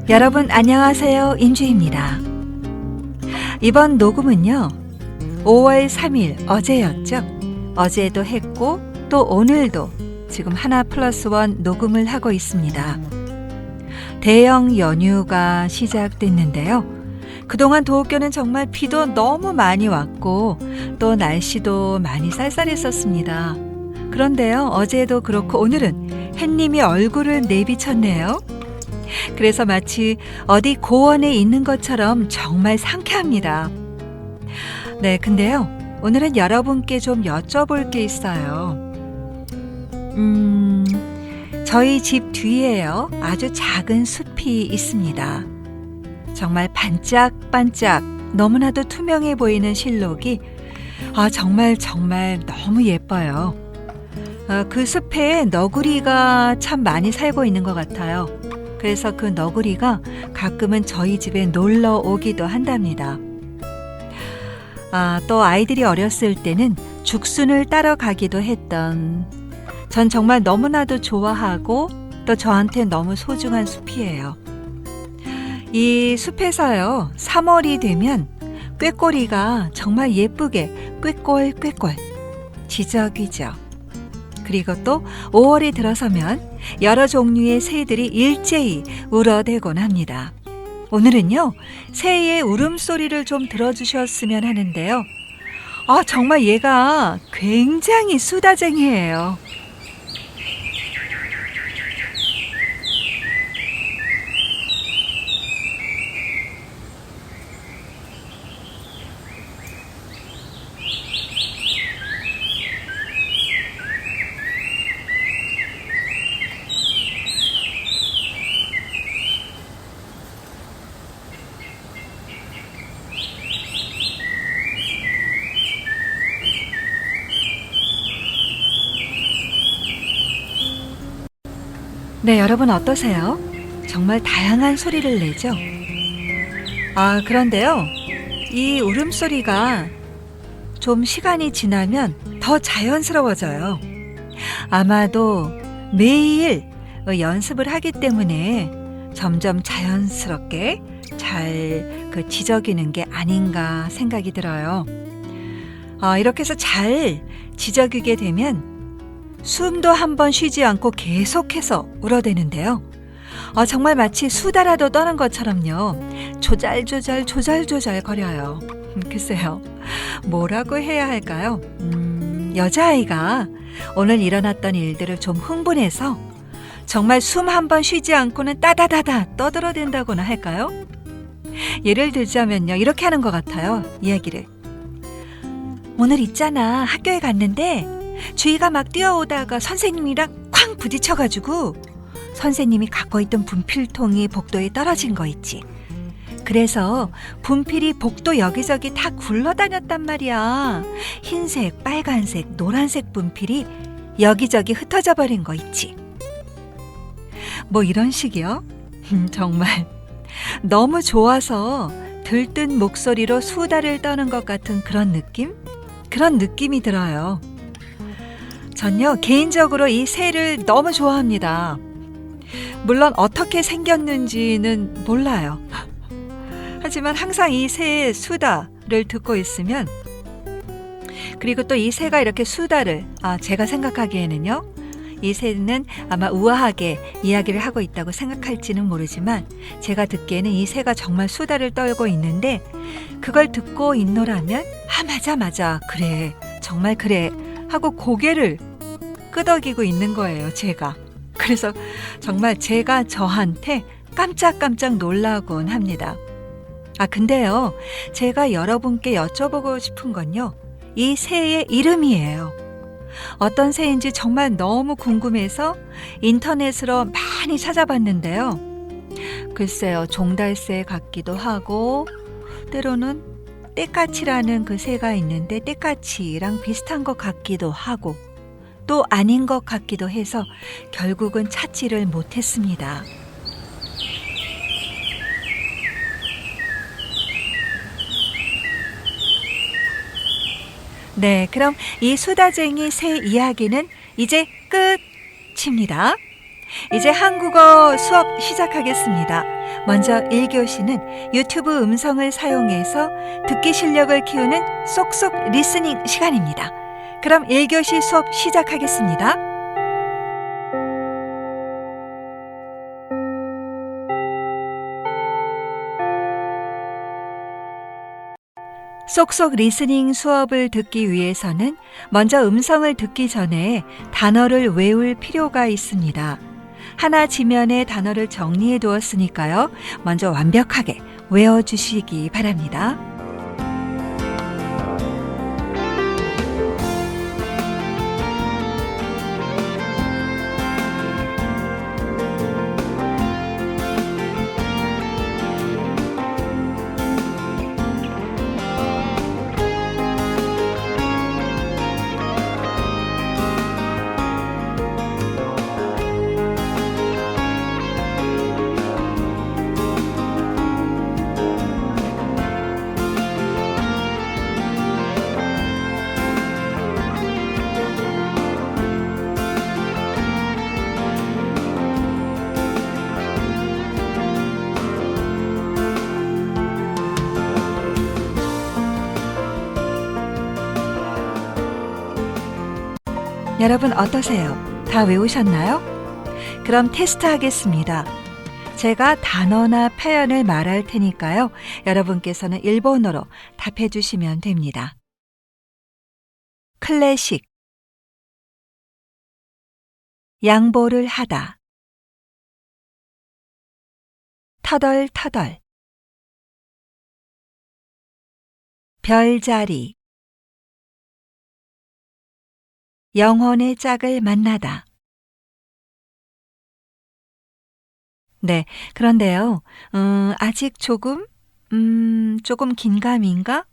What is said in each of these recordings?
여러분 안녕하세요. 인주입니다. 이번 녹음은요 5월 3일 어제였죠. 어제도 했고 또 오늘도 지금 하나 플러스 원 녹음을 하고 있습니다. 대형 연휴가 시작됐는데요. 그동안 도읍교는 정말 비도 너무 많이 왔고 또 날씨도 많이 쌀쌀했었습니다. 그런데요 어제도 그렇고 오늘은 햇님이 얼굴을 내비쳤네요. 그래서 마치 어디 고원에 있는 것처럼 정말 상쾌합니다. 네, 근데요 오늘은 여러분께 좀 여쭤볼 게 있어요. 저희 집 뒤에요 아주 작은 숲이 있습니다. 정말 반짝반짝 너무나도 투명해 보이는 실록이 정말 너무 예뻐요. 그 숲에 너구리가 참 많이 살고 있는 것 같아요. 그래서 그 너구리가 가끔은 저희 집에 놀러 오기도 한답니다. 또 아이들이 어렸을 때는 죽순을 따러 가기도 했던, 전 정말 너무나도 좋아하고 또 저한테 너무 소중한 숲이에요. 이 숲에서요 3월이 되면 꾀꼬리가 정말 예쁘게 꾀꼴 지저귀죠. 그리고 또 5월이 들어서면 여러 종류의 새들이 일제히 울어대곤 합니다. 오늘은요 새의 울음소리를 좀 들어주셨으면 하는데요. 정말 얘가 굉장히 수다쟁이에요. 네, 여러분 어떠세요? 정말 다양한 소리를 내죠? 그런데요, 이 울음소리가 좀 시간이 지나면 더 자연스러워져요. 아마도 매일 연습을 하기 때문에 점점 자연스럽게 잘 지저귀는 게 아닌가 생각이 들어요. 이렇게 해서 잘 지저귀게 되면 숨도 한번 쉬지 않고 계속해서 울어대는데요. 정말 마치 수다라도 떠는 것처럼요. 조잘조잘 거려요. 글쎄요. 뭐라고 해야 할까요? 여자아이가 오늘 일어났던 일들을 좀 흥분해서 정말 숨 한번 쉬지 않고는 따다다다 떠들어댄다고나 할까요? 예를 들자면요. 이렇게 하는 것 같아요. 이야기를. 오늘 있잖아. 학교에 갔는데 주희가 막 뛰어오다가 선생님이랑 쾅 부딪혀가지고 선생님이 갖고 있던 분필통이 복도에 떨어진 거 있지. 그래서 분필이 복도 여기저기 다 굴러다녔단 말이야. 흰색, 빨간색, 노란색 분필이 여기저기 흩어져 버린 거 있지. 뭐 이런 식이요. 정말 너무 좋아서 들뜬 목소리로 수다를 떠는 것 같은 그런 느낌? 그런 느낌이 들어요. 전요 개인적으로 이 새를 너무 좋아합니다. 물론 어떻게 생겼는지는 몰라요. 하지만 항상 이 새의 수다를 듣고 있으면, 그리고 또 이 새가 이렇게 수다를 제가 생각하기에는요 이 새는 아마 우아하게 이야기를 하고 있다고 생각할지는 모르지만 제가 듣기에는 이 새가 정말 수다를 떨고 있는데 그걸 듣고 있노라면 맞아 그래 정말 그래 하고 고개를 끄덕이고 있는 거예요, 제가. 그래서 정말 제가 저한테 깜짝깜짝 놀라곤 합니다. 근데요, 제가 여러분께 여쭤보고 싶은 건요, 이 새의 이름이에요. 어떤 새인지 정말 너무 궁금해서 인터넷으로 많이 찾아봤는데요. 글쎄요, 종달새 같기도 하고, 때로는 떼까치라는 그 새가 있는데 떼까치랑 비슷한 것 같기도 하고 또 아닌 것 같기도 해서 결국은 찾지를 못했습니다. 네, 그럼 이 수다쟁이 새 이야기는 이제 끝입니다. 이제 한국어 수업 시작하겠습니다. 먼저 1교시는 유튜브 음성을 사용해서 듣기 실력을 키우는 쏙쏙 리스닝 시간입니다. 그럼 1교시 수업 시작하겠습니다. 쏙쏙 리스닝 수업을 듣기 위해서는 먼저 음성을 듣기 전에 단어를 외울 필요가 있습니다. 하나 지면에 단어를 정리해 두었으니까요. 먼저 완벽하게 외워주시기 바랍니다. 여러분 어떠세요? 다 외우셨나요? 그럼 테스트 하겠습니다. 제가 단어나 표현을 말할 테니까요. 여러분께서는 일본어로 답해 주시면 됩니다. 클래식, 양보를 하다, 터덜터덜, 별자리, 영혼의 짝을 만나다. 네, 그런데요, 아직 조금 긴가민가?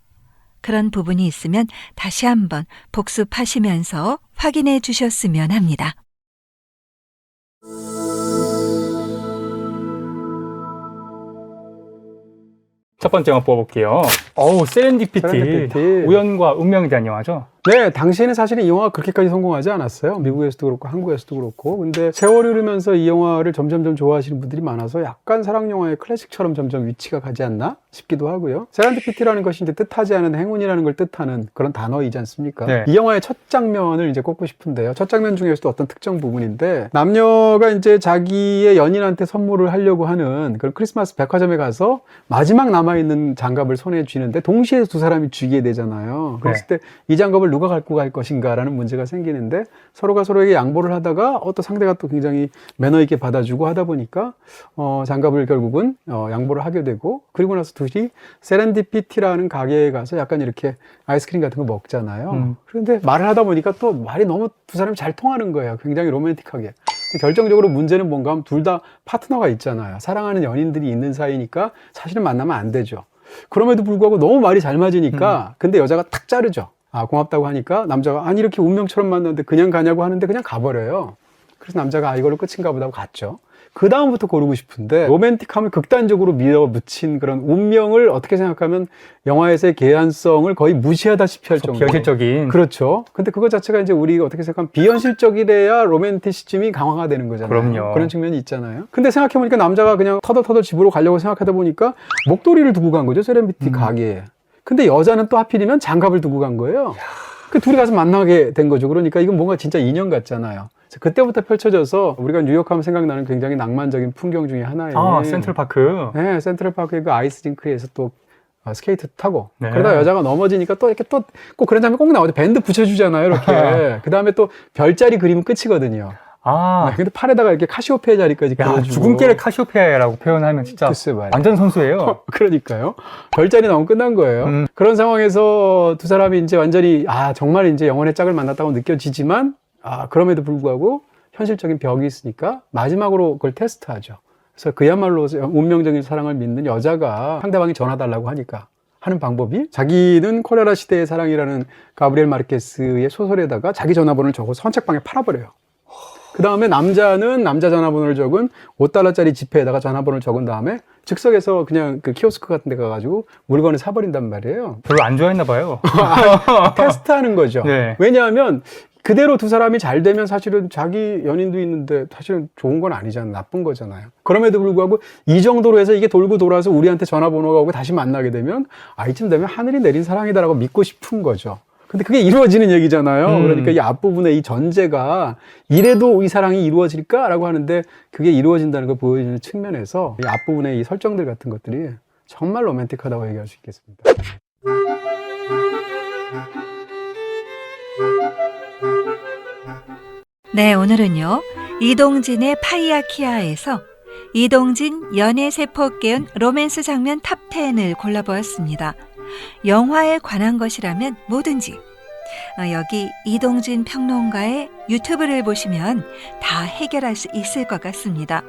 그런 부분이 있으면 다시 한번 복습하시면서 확인해 주셨으면 합니다. 첫 번째 영화 뽑아볼게요. 세렌디피티. 우연과 운명에 대한 영화죠. 네, 당시에는 사실은 이 영화가 그렇게까지 성공하지 않았어요. 미국에서도 그렇고 한국에서도 그렇고. 근데 세월이 흐르면서 이 영화를 점점점 좋아하시는 분들이 많아서 약간 사랑 영화의 클래식처럼 점점 위치가 가지 않나 싶기도 하고요. 세렌디피티라는 것이 이제 뜻하지 않은 행운이라는 걸 뜻하는 그런 단어이지 않습니까? 네. 이 영화의 첫 장면을 이제 꼽고 싶은데요. 첫 장면 중에서도 어떤 특정 부분인데, 남녀가 이제 자기의 연인한테 선물을 하려고 하는 그런 크리스마스 백화점에 가서 마지막 남아있는 장갑을 손에 쥐는데 동시에 두 사람이 쥐게 되잖아요. 그랬을 때 이 장갑을 누가 갖고 갈 것인가라는 문제가 생기는데, 서로가 서로에게 양보를 하다가 또 상대가 또 굉장히 매너 있게 받아주고 하다 보니까 장갑을 결국은 양보를 하게 되고, 그리고 나서 둘이 세렌디피티라는 가게에 가서 약간 이렇게 아이스크림 같은 거 먹잖아요. 그런데 말을 하다 보니까 또 말이 너무 두 사람이 잘 통하는 거예요. 굉장히 로맨틱하게. 결정적으로 문제는 뭔가 하면 둘 다 파트너가 있잖아요. 사랑하는 연인들이 있는 사이니까 사실은 만나면 안 되죠. 그럼에도 불구하고 너무 말이 잘 맞으니까 근데 여자가 탁 자르죠. 고맙다고 하니까 남자가 아니 이렇게 운명처럼 만났는데 그냥 가냐고 하는데 그냥 가버려요. 그래서 남자가 이걸로 끝인가 보다 하고 갔죠. 그 다음부터 고르고 싶은데, 로맨틱함을 극단적으로 밀어붙인 그런 운명을 어떻게 생각하면 영화에서의 개연성을 거의 무시하다시피 할 정도로 비현실적인. 그렇죠. 근데 그거 자체가 이제 우리가 어떻게 생각하면 비현실적이래야 로맨티시즘이 강화가 되는 거잖아요. 그럼요. 그런 측면이 있잖아요. 근데 생각해보니까 남자가 그냥 터덜터덜 집으로 가려고 생각하다 보니까 목도리를 두고 간 거죠, 세렌디피티 가게에. 근데 여자는 또 하필이면 장갑을 두고 간 거예요. 그 둘이 가서 만나게 된 거죠. 그러니까 이건 뭔가 진짜 인연 같잖아요. 그때부터 펼쳐져서 우리가 뉴욕하면 생각나는 굉장히 낭만적인 풍경 중에 하나예요. 센트럴파크. 네, 센트럴파크의 그 아이스링크에서 또 스케이트 타고. 네. 그러다 여자가 넘어지니까 또 이렇게 또 꼭 그런 장면 꼭 나오죠. 밴드 붙여주잖아요, 이렇게. 그 다음에 또 별자리 그리면 끝이거든요. 근데 팔에다가 이렇게 카시오페아 자리까지 그려주고. 죽음길의 카시오페아라고 표현하면 진짜 완전 선수예요. 그러니까요. 별자리 나오면 끝난 거예요. 그런 상황에서 두 사람이 이제 완전히 정말 이제 영혼의 짝을 만났다고 느껴지지만 그럼에도 불구하고 현실적인 벽이 있으니까 마지막으로 그걸 테스트하죠. 그래서 그야말로 운명적인 사랑을 믿는 여자가 상대방이 전화 달라고 하니까 하는 방법이, 자기는 코레라 시대의 사랑이라는 가브리엘 마르케스의 소설에다가 자기 전화번호를 적어서 선책방에 팔아버려요. 그 다음에 남자는 남자 전화번호를 적은 $5짜리 지폐에다가 전화번호를 적은 다음에 즉석에서 그냥 그 키오스크 같은 데 가가지고 물건을 사버린단 말이에요. 별로 안 좋아했나 봐요. 테스트하는 거죠. 네. 왜냐하면 그대로 두 사람이 잘 되면 사실은 자기 연인도 있는데 사실은 좋은 건 아니잖아요. 나쁜 거잖아요. 그럼에도 불구하고 이 정도로 해서 이게 돌고 돌아서 우리한테 전화번호가 오고 다시 만나게 되면 이쯤 되면 하늘이 내린 사랑이다라고 믿고 싶은 거죠. 근데 그게 이루어지는 얘기잖아요. 그러니까 이 앞부분에 이 전제가 이래도 이 사랑이 이루어질까라고 하는데 그게 이루어진다는 걸 보여주는 측면에서 이 앞부분에 이 설정들 같은 것들이 정말 로맨틱하다고 얘기할 수 있겠습니다. 네, 오늘은요. 이동진의 파이아키아에서 이동진 연애세포 깨운 로맨스 장면 탑10을 골라보았습니다. 영화에 관한 것이라면 뭐든지 여기 이동진 평론가의 유튜브를 보시면 다 해결할 수 있을 것 같습니다.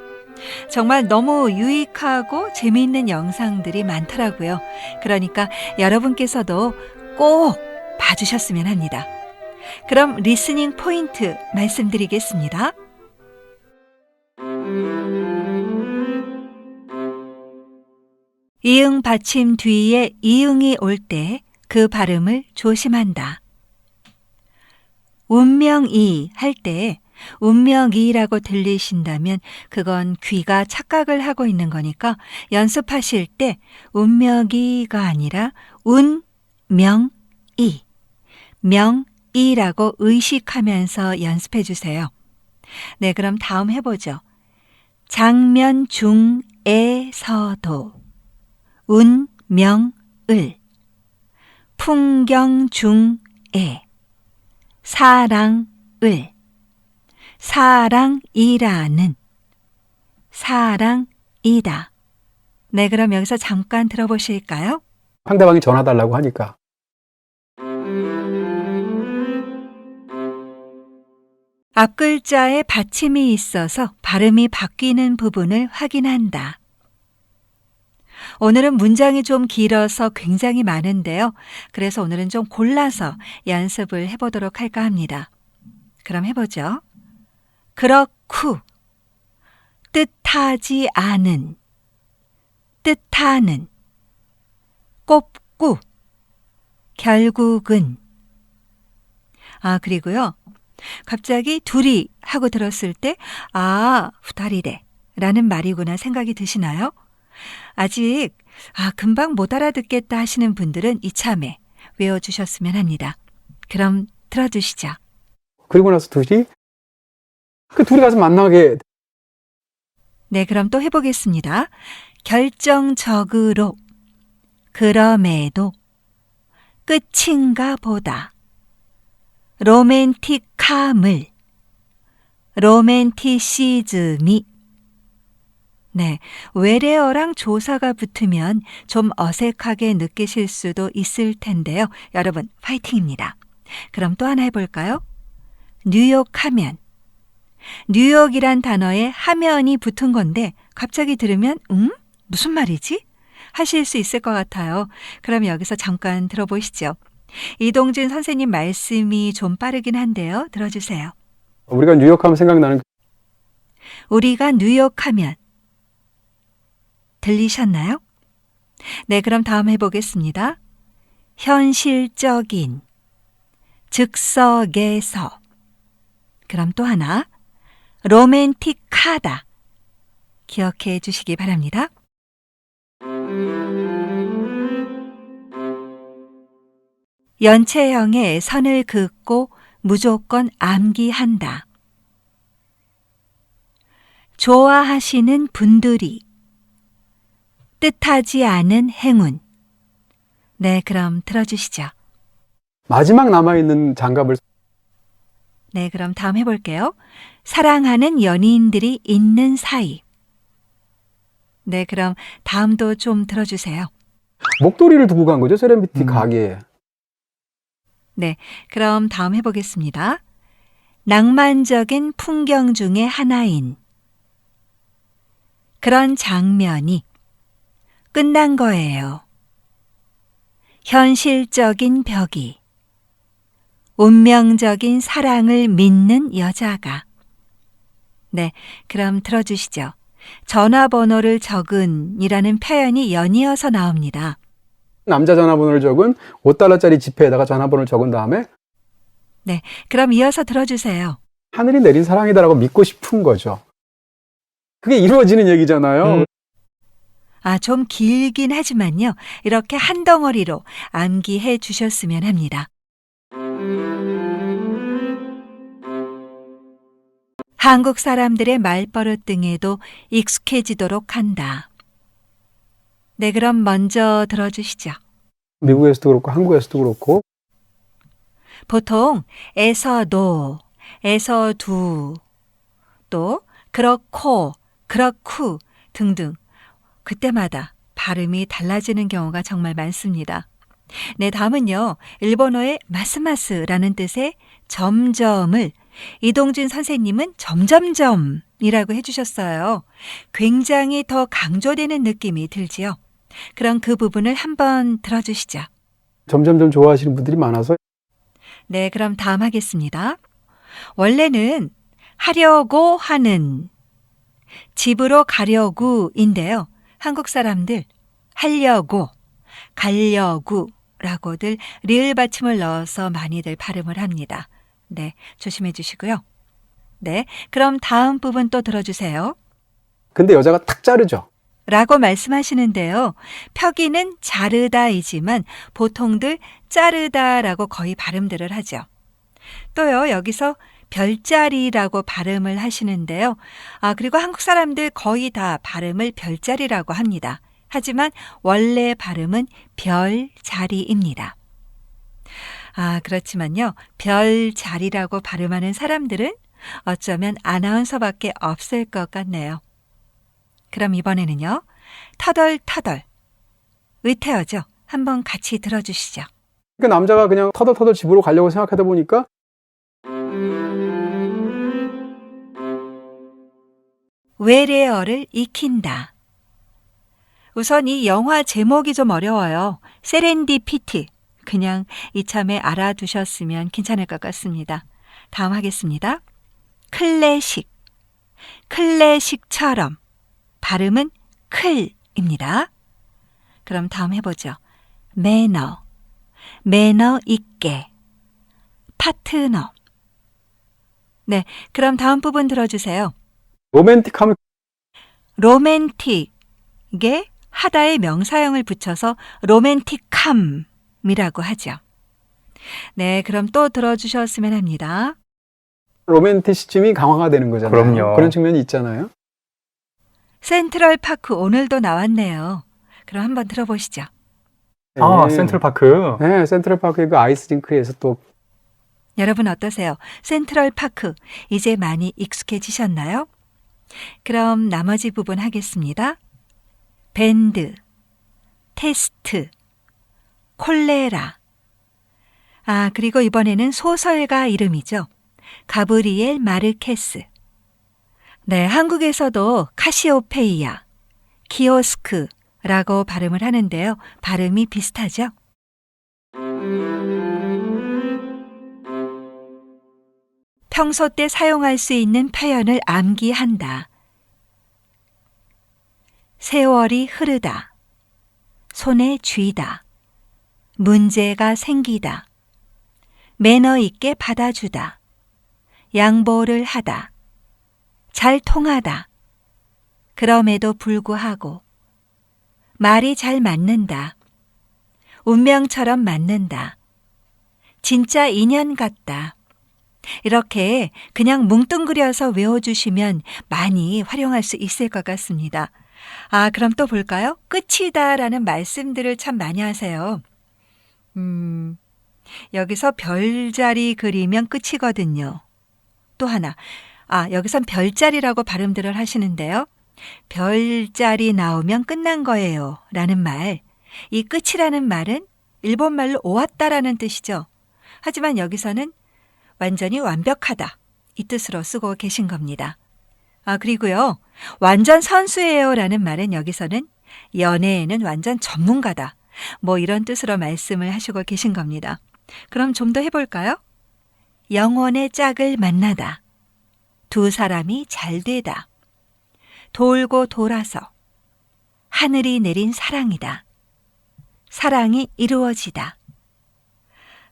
정말 너무 유익하고 재미있는 영상들이 많더라고요. 그러니까 여러분께서도 꼭 봐주셨으면 합니다. 그럼 리스닝 포인트 말씀드리겠습니다. 이응 받침 뒤에 이응이 올 때 그 발음을 조심한다. 운명이 할 때 운명이라고 들리신다면 그건 귀가 착각을 하고 있는 거니까 연습하실 때 운명이가 아니라 운명이, 명이라고 의식하면서 연습해 주세요. 네, 그럼 다음 해보죠. 장면 중에서도 운명을, 풍경 중에 사랑을, 사랑이라는, 사랑이다. 네, 그럼 여기서 잠깐 들어보실까요? 상대방이 전화 달라고 하니까. 앞글자에 받침이 있어서 발음이 바뀌는 부분을 확인한다. 오늘은 문장이 좀 길어서 굉장히 많은데요. 그래서 오늘은 좀 골라서 연습을 해보도록 할까 합니다. 그럼 해보죠. 그렇구, 뜻하지 않은, 뜻하는, 꼽구, 결국은. 그리고요. 갑자기 둘이 하고 들었을 때 후다리래 라는 말이구나 생각이 드시나요? 아직 금방 못 알아듣겠다 하시는 분들은 이참에 외워주셨으면 합니다. 그럼 들어주시죠. 그리고 나서 둘이 가서 만나게. 네, 그럼 또 해보겠습니다. 결정적으로, 그럼에도, 끝인가 보다, 로맨틱함을, 로맨티시즘이. 네, 외래어랑 조사가 붙으면 좀 어색하게 느끼실 수도 있을 텐데요. 여러분, 파이팅입니다. 그럼 또 하나 해볼까요? 뉴욕 하면. 뉴욕이란 단어에 하면이 붙은 건데 갑자기 들으면 무슨 말이지? 하실 수 있을 것 같아요. 그럼 여기서 잠깐 들어보시죠. 이동진 선생님 말씀이 좀 빠르긴 한데요. 들어주세요. 우리가 뉴욕하면 생각나는 우리가 뉴욕하면. 들리셨나요? 네, 그럼 다음 해보겠습니다. 현실적인, 즉석에서. 그럼 또 하나, 로맨틱하다. 기억해 주시기 바랍니다. 연체형의 선을 긋고 무조건 암기한다. 좋아하시는 분들이, 뜻하지 않은 행운. 네, 그럼 들어주시죠. 마지막 남아있는 장갑을. 네, 그럼 다음 해볼게요. 사랑하는 연인들이 있는 사이. 네, 그럼 다음도 좀 들어주세요. 목도리를 두고 간 거죠, 세렌피티 가게에. 네, 그럼 다음 해보겠습니다. 낭만적인 풍경 중에 하나인 그런 장면이 끝난 거예요. 현실적인 벽이, 운명적인 사랑을 믿는 여자가. 네, 그럼 들어주시죠. 전화번호를 적은 이라는 표현이 연이어서 나옵니다. 남자 전화번호를 적은 $5짜리 지폐에다가 전화번호를 적은 다음에 네, 그럼 이어서 들어주세요. 하늘이 내린 사랑이다라고 믿고 싶은 거죠. 그게 이루어지는 얘기잖아요. 좀 길긴 하지만요. 이렇게 한 덩어리로 암기해 주셨으면 합니다. 한국 사람들의 말버릇 등에도 익숙해지도록 한다. 네, 그럼 먼저 들어주시죠. 미국에서도 그렇고 한국에서도 그렇고 보통 에서도, 에서두, 또 그렇고, 그렇쿠 등등 그때마다 발음이 달라지는 경우가 정말 많습니다. 네, 다음은요. 일본어의 마스마스라는 뜻의 점점을 이동진 선생님은 점점점이라고 해주셨어요. 굉장히 더 강조되는 느낌이 들지요. 그럼 그 부분을 한번 들어주시죠. 점점점 좋아하시는 분들이 많아서 네, 그럼 다음 하겠습니다. 원래는 하려고 하는, 집으로 가려고인데요. 한국 사람들 하려고, 가려고라고들 리을 받침을 넣어서 많이들 발음을 합니다. 네, 조심해 주시고요. 네, 그럼 다음 부분 또 들어주세요. 근데 여자가 탁 자르죠. 라고 말씀하시는데요. 표기는 자르다이지만 보통들 자르다라고 거의 발음들을 하죠. 또요, 여기서 별자리라고 발음을 하시는데요. 그리고 한국 사람들 거의 다 발음을 별자리라고 합니다. 하지만 원래 발음은 별자리입니다. 그렇지만요. 별자리라고 발음하는 사람들은 어쩌면 아나운서밖에 없을 것 같네요. 그럼 이번에는요. 터덜터덜. 의태어죠. 한번 같이 들어주시죠. 그러니까 남자가 그냥 터덜터덜 집으로 가려고 생각하다 보니까 외래어를 익힌다. 우선 이 영화 제목이 좀 어려워요. 세렌디피티. 그냥 이참에 알아두셨으면 괜찮을 것 같습니다. 다음 하겠습니다. 클래식. 클래식처럼. 발음은 클입니다. 그럼 다음 해보죠. 매너. 매너 있게. 파트너. 네, 그럼 다음 부분 들어주세요. 로맨틱하면 로맨틱에 하다의 명사형을 붙여서 로맨틱함이라고 하죠. 네, 그럼 또 들어주셨으면 합니다. 로맨티시즘이 강화가 되는 거잖아요. 그럼요. 그런 측면이 있잖아요. 센트럴파크 오늘도 나왔네요. 그럼 한번 들어보시죠. 네. 센트럴파크. 네, 센트럴파크의 그 아이스링크에서 또 여러분 어떠세요? 센트럴파크 이제 많이 익숙해지셨나요? 그럼 나머지 부분 하겠습니다. 밴드, 테스트, 콜레라. 그리고 이번에는 소설가 이름이죠. 가브리엘 마르케스. 네, 한국에서도 카시오페이아, 키오스크라고 발음을 하는데요. 발음이 비슷하죠? 평소 때 사용할 수 있는 표현을 암기한다. 세월이 흐르다. 손에 쥐다. 문제가 생기다. 매너 있게 받아주다. 양보를 하다. 잘 통하다. 그럼에도 불구하고. 말이 잘 맞는다. 운명처럼 맞는다. 진짜 인연 같다. 이렇게 그냥 뭉뚱그려서 외워주시면 많이 활용할 수 있을 것 같습니다. 그럼 또 볼까요? 끝이다 라는 말씀들을 참 많이 하세요. 여기서 별자리 그리면 끝이거든요. 또 하나. 여기선 별자리라고 발음들을 하시는데요. 별자리 나오면 끝난 거예요 라는 말. 이 끝이라는 말은 일본말로 오왔다라는 뜻이죠. 하지만 여기서는 완전히 완벽하다. 이 뜻으로 쓰고 계신 겁니다. 그리고요. 완전 선수예요 라는 말은 여기서는 연애에는 완전 전문가다. 이런 뜻으로 말씀을 하시고 계신 겁니다. 그럼 좀 더 해볼까요? 영혼의 짝을 만나다. 두 사람이 잘 되다. 돌고 돌아서. 하늘이 내린 사랑이다. 사랑이 이루어지다.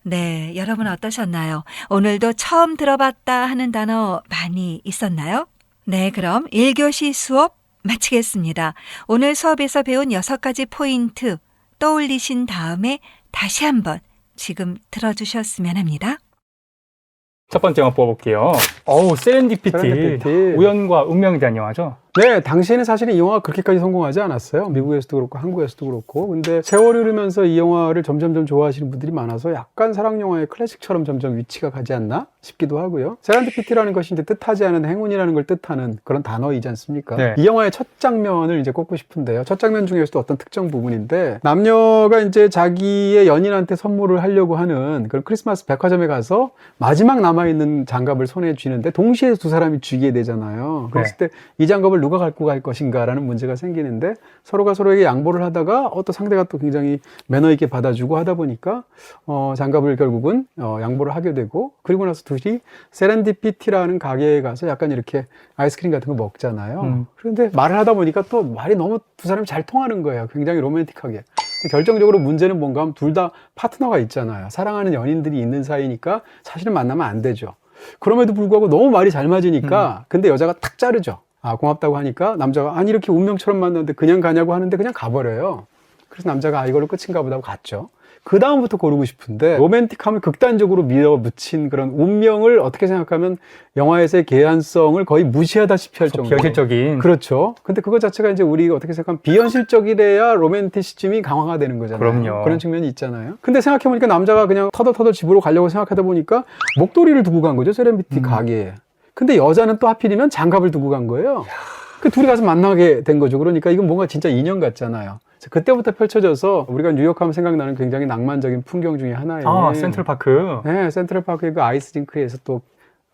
네, 여러분 어떠셨나요? 오늘도 처음 들어봤다 하는 단어 많이 있었나요? 네, 그럼 1교시 수업 마치겠습니다. 오늘 수업에서 배운 6가지 포인트 떠올리신 다음에 다시 한번 지금 들어주셨으면 합니다. 첫 번째 영화 뽑아볼게요. 세렌디피티. 우연과 운명에 대한 영화죠. 네, 당시에는 사실은 이 영화가 그렇게까지 성공하지 않았어요. 미국에서도 그렇고 한국에서도 그렇고. 근데 세월이 흐르면서 이 영화를 점점점 좋아하시는 분들이 많아서 약간 사랑 영화의 클래식처럼 점점 위치가 가지 않나 싶기도 하고요. 세렌디피티라는 것이 이제 뜻하지 않은 행운이라는 걸 뜻하는 그런 단어이지 않습니까? 네. 이 영화의 첫 장면을 이제 꼽고 싶은데요. 첫 장면 중에서도 어떤 특정 부분인데 남녀가 이제 자기의 연인한테 선물을 하려고 하는 그런 크리스마스 백화점에 가서 마지막 남아있는 장갑을 손에 쥐는데 동시에 두 사람이 쥐게 되잖아요. 그랬을 때 이 장갑을 누가 갖고 갈 것인가라는 문제가 생기는데 서로가 서로에게 양보를 하다가 또 상대가 또 굉장히 매너 있게 받아주고 하다 보니까 장갑을 결국은 양보를 하게 되고 그리고 나서 둘이 세렌디피티라는 가게에 가서 약간 이렇게 아이스크림 같은 거 먹잖아요. 그런데 말을 하다 보니까 또 말이 너무 두 사람이 잘 통하는 거예요. 굉장히 로맨틱하게. 결정적으로 문제는 뭔가 하면 둘 다 파트너가 있잖아요. 사랑하는 연인들이 있는 사이니까 사실은 만나면 안 되죠. 그럼에도 불구하고 너무 말이 잘 맞으니까 근데 여자가 탁 자르죠. 고맙다고 하니까 남자가 아니 이렇게 운명처럼 만났는데 그냥 가냐고 하는데 그냥 가버려요. 그래서 남자가 이걸로 끝인가 보다 하고 갔죠. 그 다음부터 고르고 싶은데 로맨틱함을 극단적으로 밀어붙인 그런 운명을 어떻게 생각하면 영화에서의 개연성을 거의 무시하다시피 할 정도로 비현실적인. 그렇죠. 근데 그거 자체가 이제 우리가 어떻게 생각하면 비현실적이래야 로맨티시즘이 강화가 되는 거잖아요. 그럼요. 그런 측면이 있잖아요. 근데 생각해보니까 남자가 그냥 터덜터덜 집으로 가려고 생각하다 보니까 목도리를 두고 간 거죠. 세렌디피티 가게에. 근데 여자는 또 하필이면 장갑을 두고 간 거예요. 그 둘이 가서 만나게 된 거죠. 그러니까 이건 뭔가 진짜 인연 같잖아요. 그때부터 펼쳐져서 우리가 뉴욕하면 생각나는 굉장히 낭만적인 풍경 중에 하나예요. 센트럴파크. 네, 센트럴파크의 그 아이스링크에서 또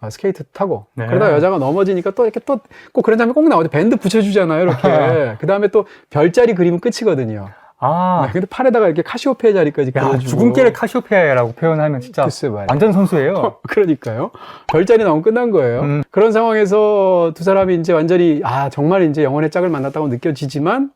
스케이트 타고 네. 그러다 여자가 넘어지니까 또 이렇게 또 꼭 그런 장면 꼭 나오죠. 밴드 붙여주잖아요. 이렇게. 그 다음에 또 별자리 그리면 끝이거든요. 네, 근데 팔에다가 이렇게 카시오페아 자리까지 그려주고. 죽음길의 카시오페아라고 표현하면 진짜 글쎄 말이야. 완전 선수예요. 그러니까요. 별자리 나오면 끝난 거예요. 그런 상황에서 두 사람이 이제 완전히 정말 이제 영혼의 짝을 만났다고 느껴지지만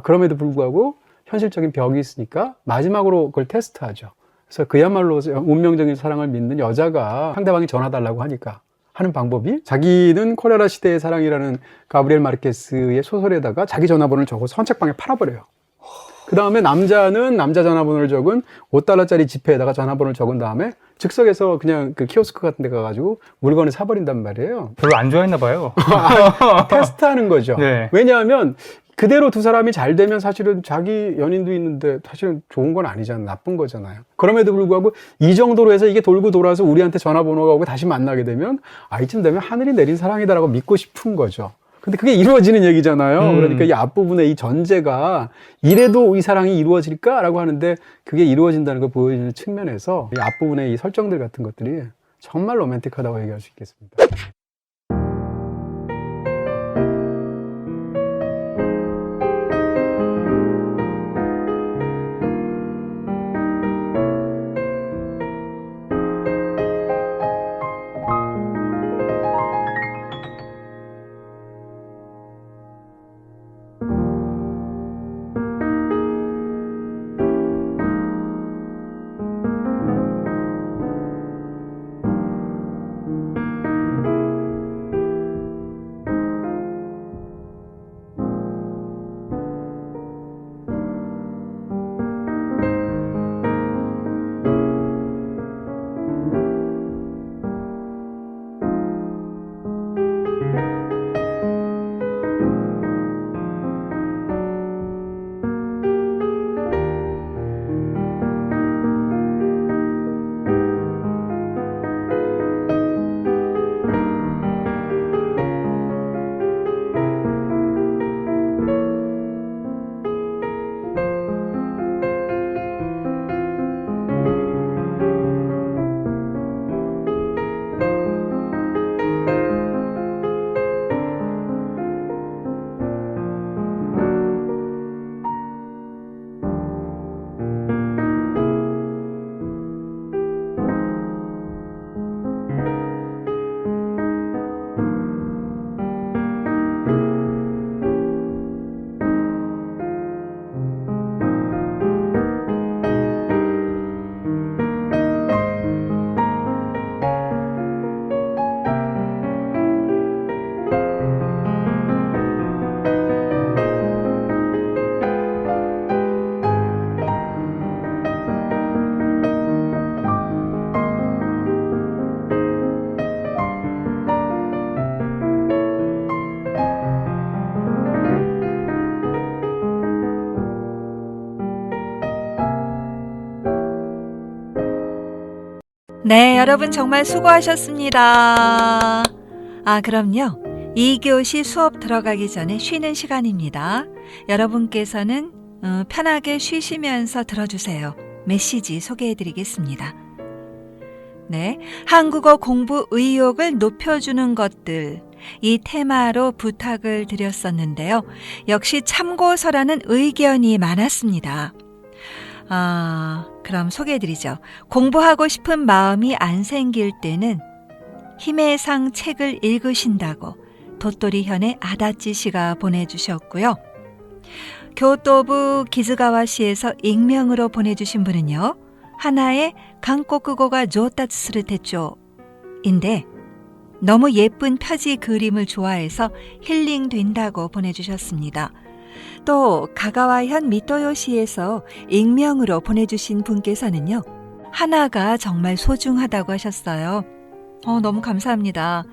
그럼에도 불구하고 현실적인 벽이 있으니까 마지막으로 그걸 테스트하죠. 그래서 그야말로 운명적인 사랑을 믿는 여자가 상대방이 전화 달라고 하니까 하는 방법이 자기는 코레라 시대의 사랑이라는 가브리엘 마르케스의 소설에다가 자기 전화번호를 적어서 선책방에 팔아버려요. 그 다음에 남자는 남자 전화번호를 적은 $5짜리 지폐에다가 전화번호를 적은 다음에 즉석에서 그냥 그 키오스크 같은 데 가가지고 물건을 사버린단 말이에요. 별로 안 좋아했나 봐요. 테스트하는 거죠. 네. 왜냐하면 그대로 두 사람이 잘 되면 사실은 자기 연인도 있는데 사실은 좋은 건 아니잖아요. 나쁜 거잖아요. 그럼에도 불구하고 이 정도로 해서 이게 돌고 돌아서 우리한테 전화번호가 오고 다시 만나게 되면 이쯤 되면 하늘이 내린 사랑이다라고 믿고 싶은 거죠. 근데 그게 이루어지는 얘기잖아요. 그러니까 이 앞부분에 이 전제가 이래도 이 사랑이 이루어질까라고 하는데 그게 이루어진다는 걸 보여주는 측면에서 이 앞부분의 이 설정들 같은 것들이 정말 로맨틱하다고 얘기할 수 있겠습니다. 네, 여러분 정말 수고하셨습니다. 그럼요. 2교시 수업 들어가기 전에 쉬는 시간입니다. 여러분께서는 편하게 쉬시면서 들어주세요. 메시지 소개해드리겠습니다. 네, 한국어 공부 의욕을 높여주는 것들, 이 테마로 부탁을 드렸었는데요. 역시 참고서라는 의견이 많았습니다. 그럼 소개해드리죠. 공부하고 싶은 마음이 안 생길 때는 힘의 상 책을 읽으신다고 도토리현의 아다치 씨가 보내주셨고요. 교토부 기즈가와시에서 익명으로 보내주신 분은요. 하나의 한국어가 조타츠스를 테초인데 너무 예쁜 표지 그림을 좋아해서 힐링된다고 보내주셨습니다. 또 가가와현 미토요시에서 익명으로 보내주신 분께서는요. 하나가 정말 소중하다고 하셨어요. 너무 감사합니다.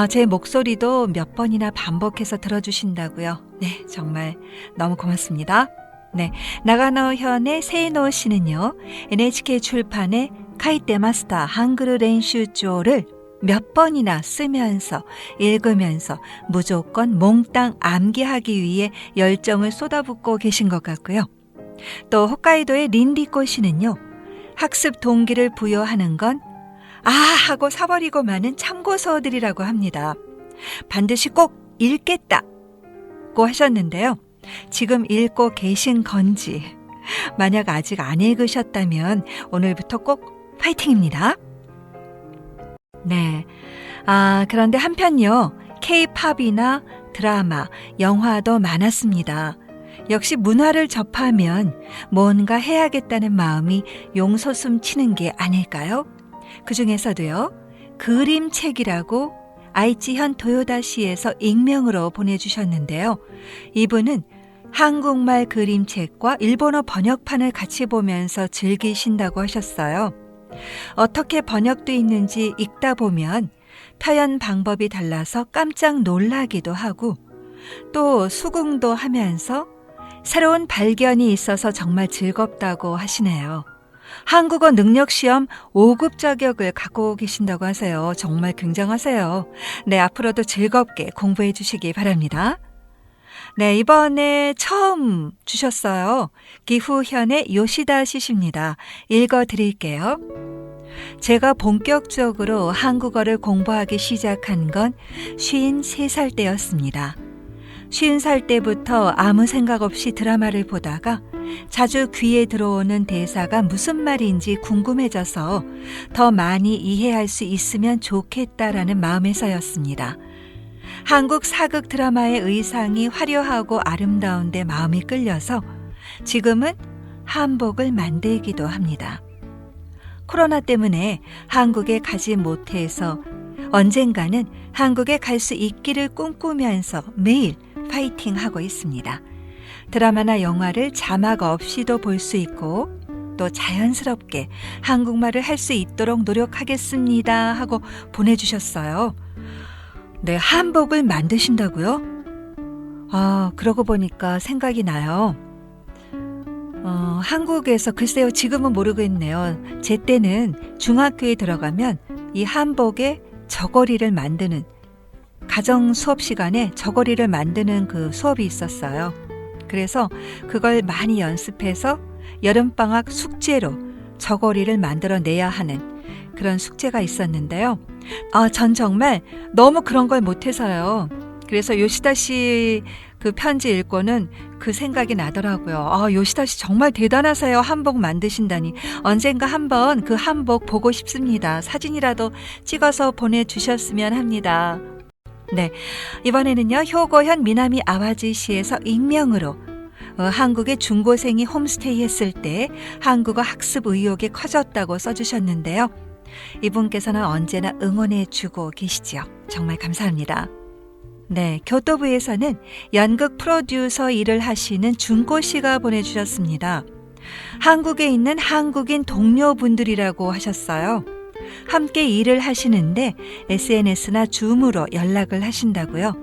제 목소리도 몇 번이나 반복해서 들어주신다고요. 네, 정말 너무 고맙습니다. 네, 나가노현의 세이노 씨는요. NHK 출판의 카이테 마스터 한글 렌슈조를 몇 번이나 쓰면서 읽으면서 무조건 몽땅 암기하기 위해 열정을 쏟아붓고 계신 것 같고요. 또 홋카이도의 린리코 씨는요. 학습 동기를 부여하는 건 하고 사버리고 마는 참고서들이라고 합니다. 반드시 꼭 읽겠다고 하셨는데요. 지금 읽고 계신 건지 만약 아직 안 읽으셨다면 오늘부터 꼭 파이팅입니다. 네. 그런데 한편요. K-팝이나 드라마, 영화도 많았습니다. 역시 문화를 접하면 뭔가 해야겠다는 마음이 용솟음 치는 게 아닐까요? 그 중에서도요. 그림책이라고 아이치현 도요다시에서 익명으로 보내주셨는데요. 이분은 한국말 그림책과 일본어 번역판을 같이 보면서 즐기신다고 하셨어요. 어떻게 번역돼 있는지 읽다 보면 표현 방법이 달라서 깜짝 놀라기도 하고 또 수긍도 하면서 새로운 발견이 있어서 정말 즐겁다고 하시네요. 한국어 능력시험 5급 자격을 갖고 계신다고 하세요. 정말 굉장하세요. 네, 앞으로도 즐겁게 공부해 주시기 바랍니다. 네, 이번에 처음 주셨어요. 기후현의 요시다 씨십니다. 읽어드릴게요. 제가 본격적으로 한국어를 공부하기 시작한 건 53살 때였습니다. 50살 때부터 아무 생각 없이 드라마를 보다가 자주 귀에 들어오는 대사가 무슨 말인지 궁금해져서 더 많이 이해할 수 있으면 좋겠다라는 마음에서였습니다. 한국 사극 드라마의 의상이 화려하고 아름다운데 마음이 끌려서 지금은 한복을 만들기도 합니다. 코로나 때문에 한국에 가지 못해서 언젠가는 한국에 갈 수 있기를 꿈꾸면서 매일 파이팅하고 있습니다. 드라마나 영화를 자막 없이도 볼 수 있고 또 자연스럽게 한국말을 할 수 있도록 노력하겠습니다 하고 보내주셨어요. 네, 한복을 만드신다고요? 그러고 보니까 생각이 나요. 한국에서 글쎄요, 지금은 모르겠네요. 제 때는 중학교에 들어가면 이 한복에 저고리를 만드는 가정 수업 시간에 저고리를 만드는 그 수업이 있었어요. 그래서 그걸 많이 연습해서 여름방학 숙제로 저고리를 만들어내야 하는 그런 숙제가 있었는데요. 전 정말 너무 그런 걸 못해서요. 그래서 요시다 씨 그 편지 읽고는 그 생각이 나더라고요. 요시다 씨 정말 대단하세요. 한복 만드신다니. 언젠가 한번 그 한복 보고 싶습니다. 사진이라도 찍어서 보내주셨으면 합니다. 네, 이번에는요. 효고현 미나미 아와지시에서 익명으로 한국의 중고생이 홈스테이 했을 때 한국어 학습 의욕이 커졌다고 써주셨는데요. 이분께서는 언제나 응원해주고 계시죠. 정말 감사합니다. 네, 교토부에서는 연극 프로듀서 일을 하시는 준고 씨가 보내주셨습니다. 한국에 있는 한국인 동료분들이라고 하셨어요. 함께 일을 하시는데 SNS나 줌으로 연락을 하신다고요.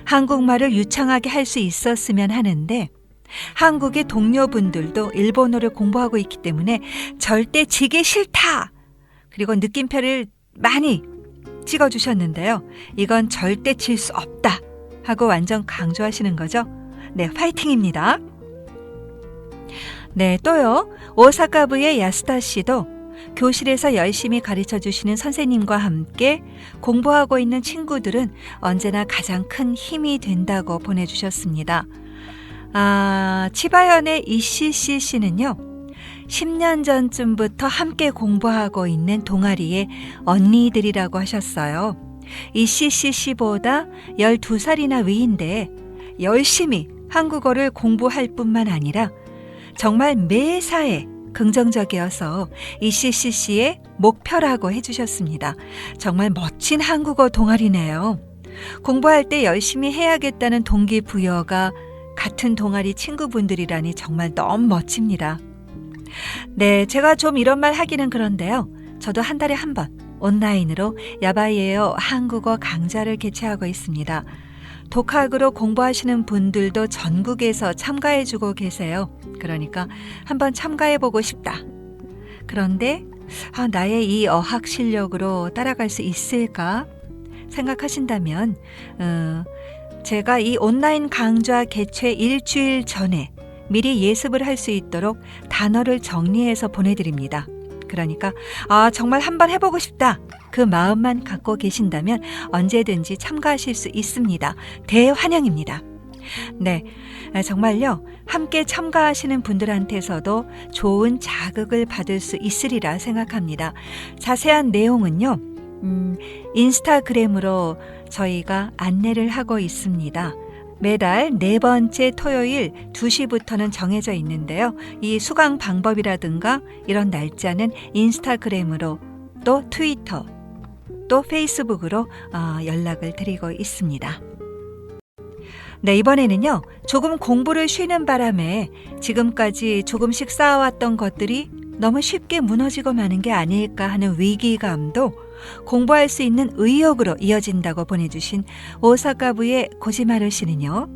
한국말을 유창하게 할 수 있었으면 하는데 한국의 동료분들도 일본어를 공부하고 있기 때문에 절대 지기 싫다! 그리고 느낌표를 많이 찍어주셨는데요. 이건 절대 질 수 없다 하고 완전 강조하시는 거죠. 네, 파이팅입니다. 네, 또요. 오사카부의 야스다 씨도 교실에서 열심히 가르쳐 주시는 선생님과 함께 공부하고 있는 친구들은 언제나 가장 큰 힘이 된다고 보내주셨습니다. 치바현의 이씨씨 씨는요, 10년 전쯤부터 함께 공부하고 있는 동아리의 언니들이라고 하셨어요. 이씨씨 씨보다 12살이나 위인데 열심히 한국어를 공부할 뿐만 아니라 정말 매사에 긍정적이어서 이씨씨 씨의 목표라고 해주셨습니다. 정말 멋진 한국어 동아리네요. 공부할 때 열심히 해야겠다는 동기부여가 같은 동아리 친구분들이라니 정말 너무 멋집니다. 네, 제가 좀 이런 말 하기는 그런데요. 저도 한 달에 한 번 온라인으로 야바이에어 한국어 강좌를 개최하고 있습니다. 독학으로 공부하시는 분들도 전국에서 참가해주고 계세요. 그러니까 한번 참가해보고 싶다. 그런데 나의 이 어학 실력으로 따라갈 수 있을까 생각하신다면 제가 이 온라인 강좌 개최 일주일 전에 미리 예습을 할 수 있도록 단어를 정리해서 보내드립니다. 그러니까 정말 한번 해보고 싶다. 그 마음만 갖고 계신다면 언제든지 참가하실 수 있습니다. 대환영입니다. 네, 정말요. 함께 참가하시는 분들한테서도 좋은 자극을 받을 수 있으리라 생각합니다. 자세한 내용은요. 인스타그램으로 저희가 안내를 하고 있습니다. 매달 4번째 토요일 2시부터는 정해져 있는데요. 이 수강 방법이라든가 이런 날짜는 인스타그램으로 또 트위터 또 페이스북으로 연락을 드리고 있습니다. 네, 이번에는요. 조금 공부를 쉬는 바람에 지금까지 조금씩 쌓아왔던 것들이 너무 쉽게 무너지고 마는 게 아닐까 하는 위기감도 공부할 수 있는 의욕으로 이어진다고 보내주신 오사카부의 고지마루 씨는요.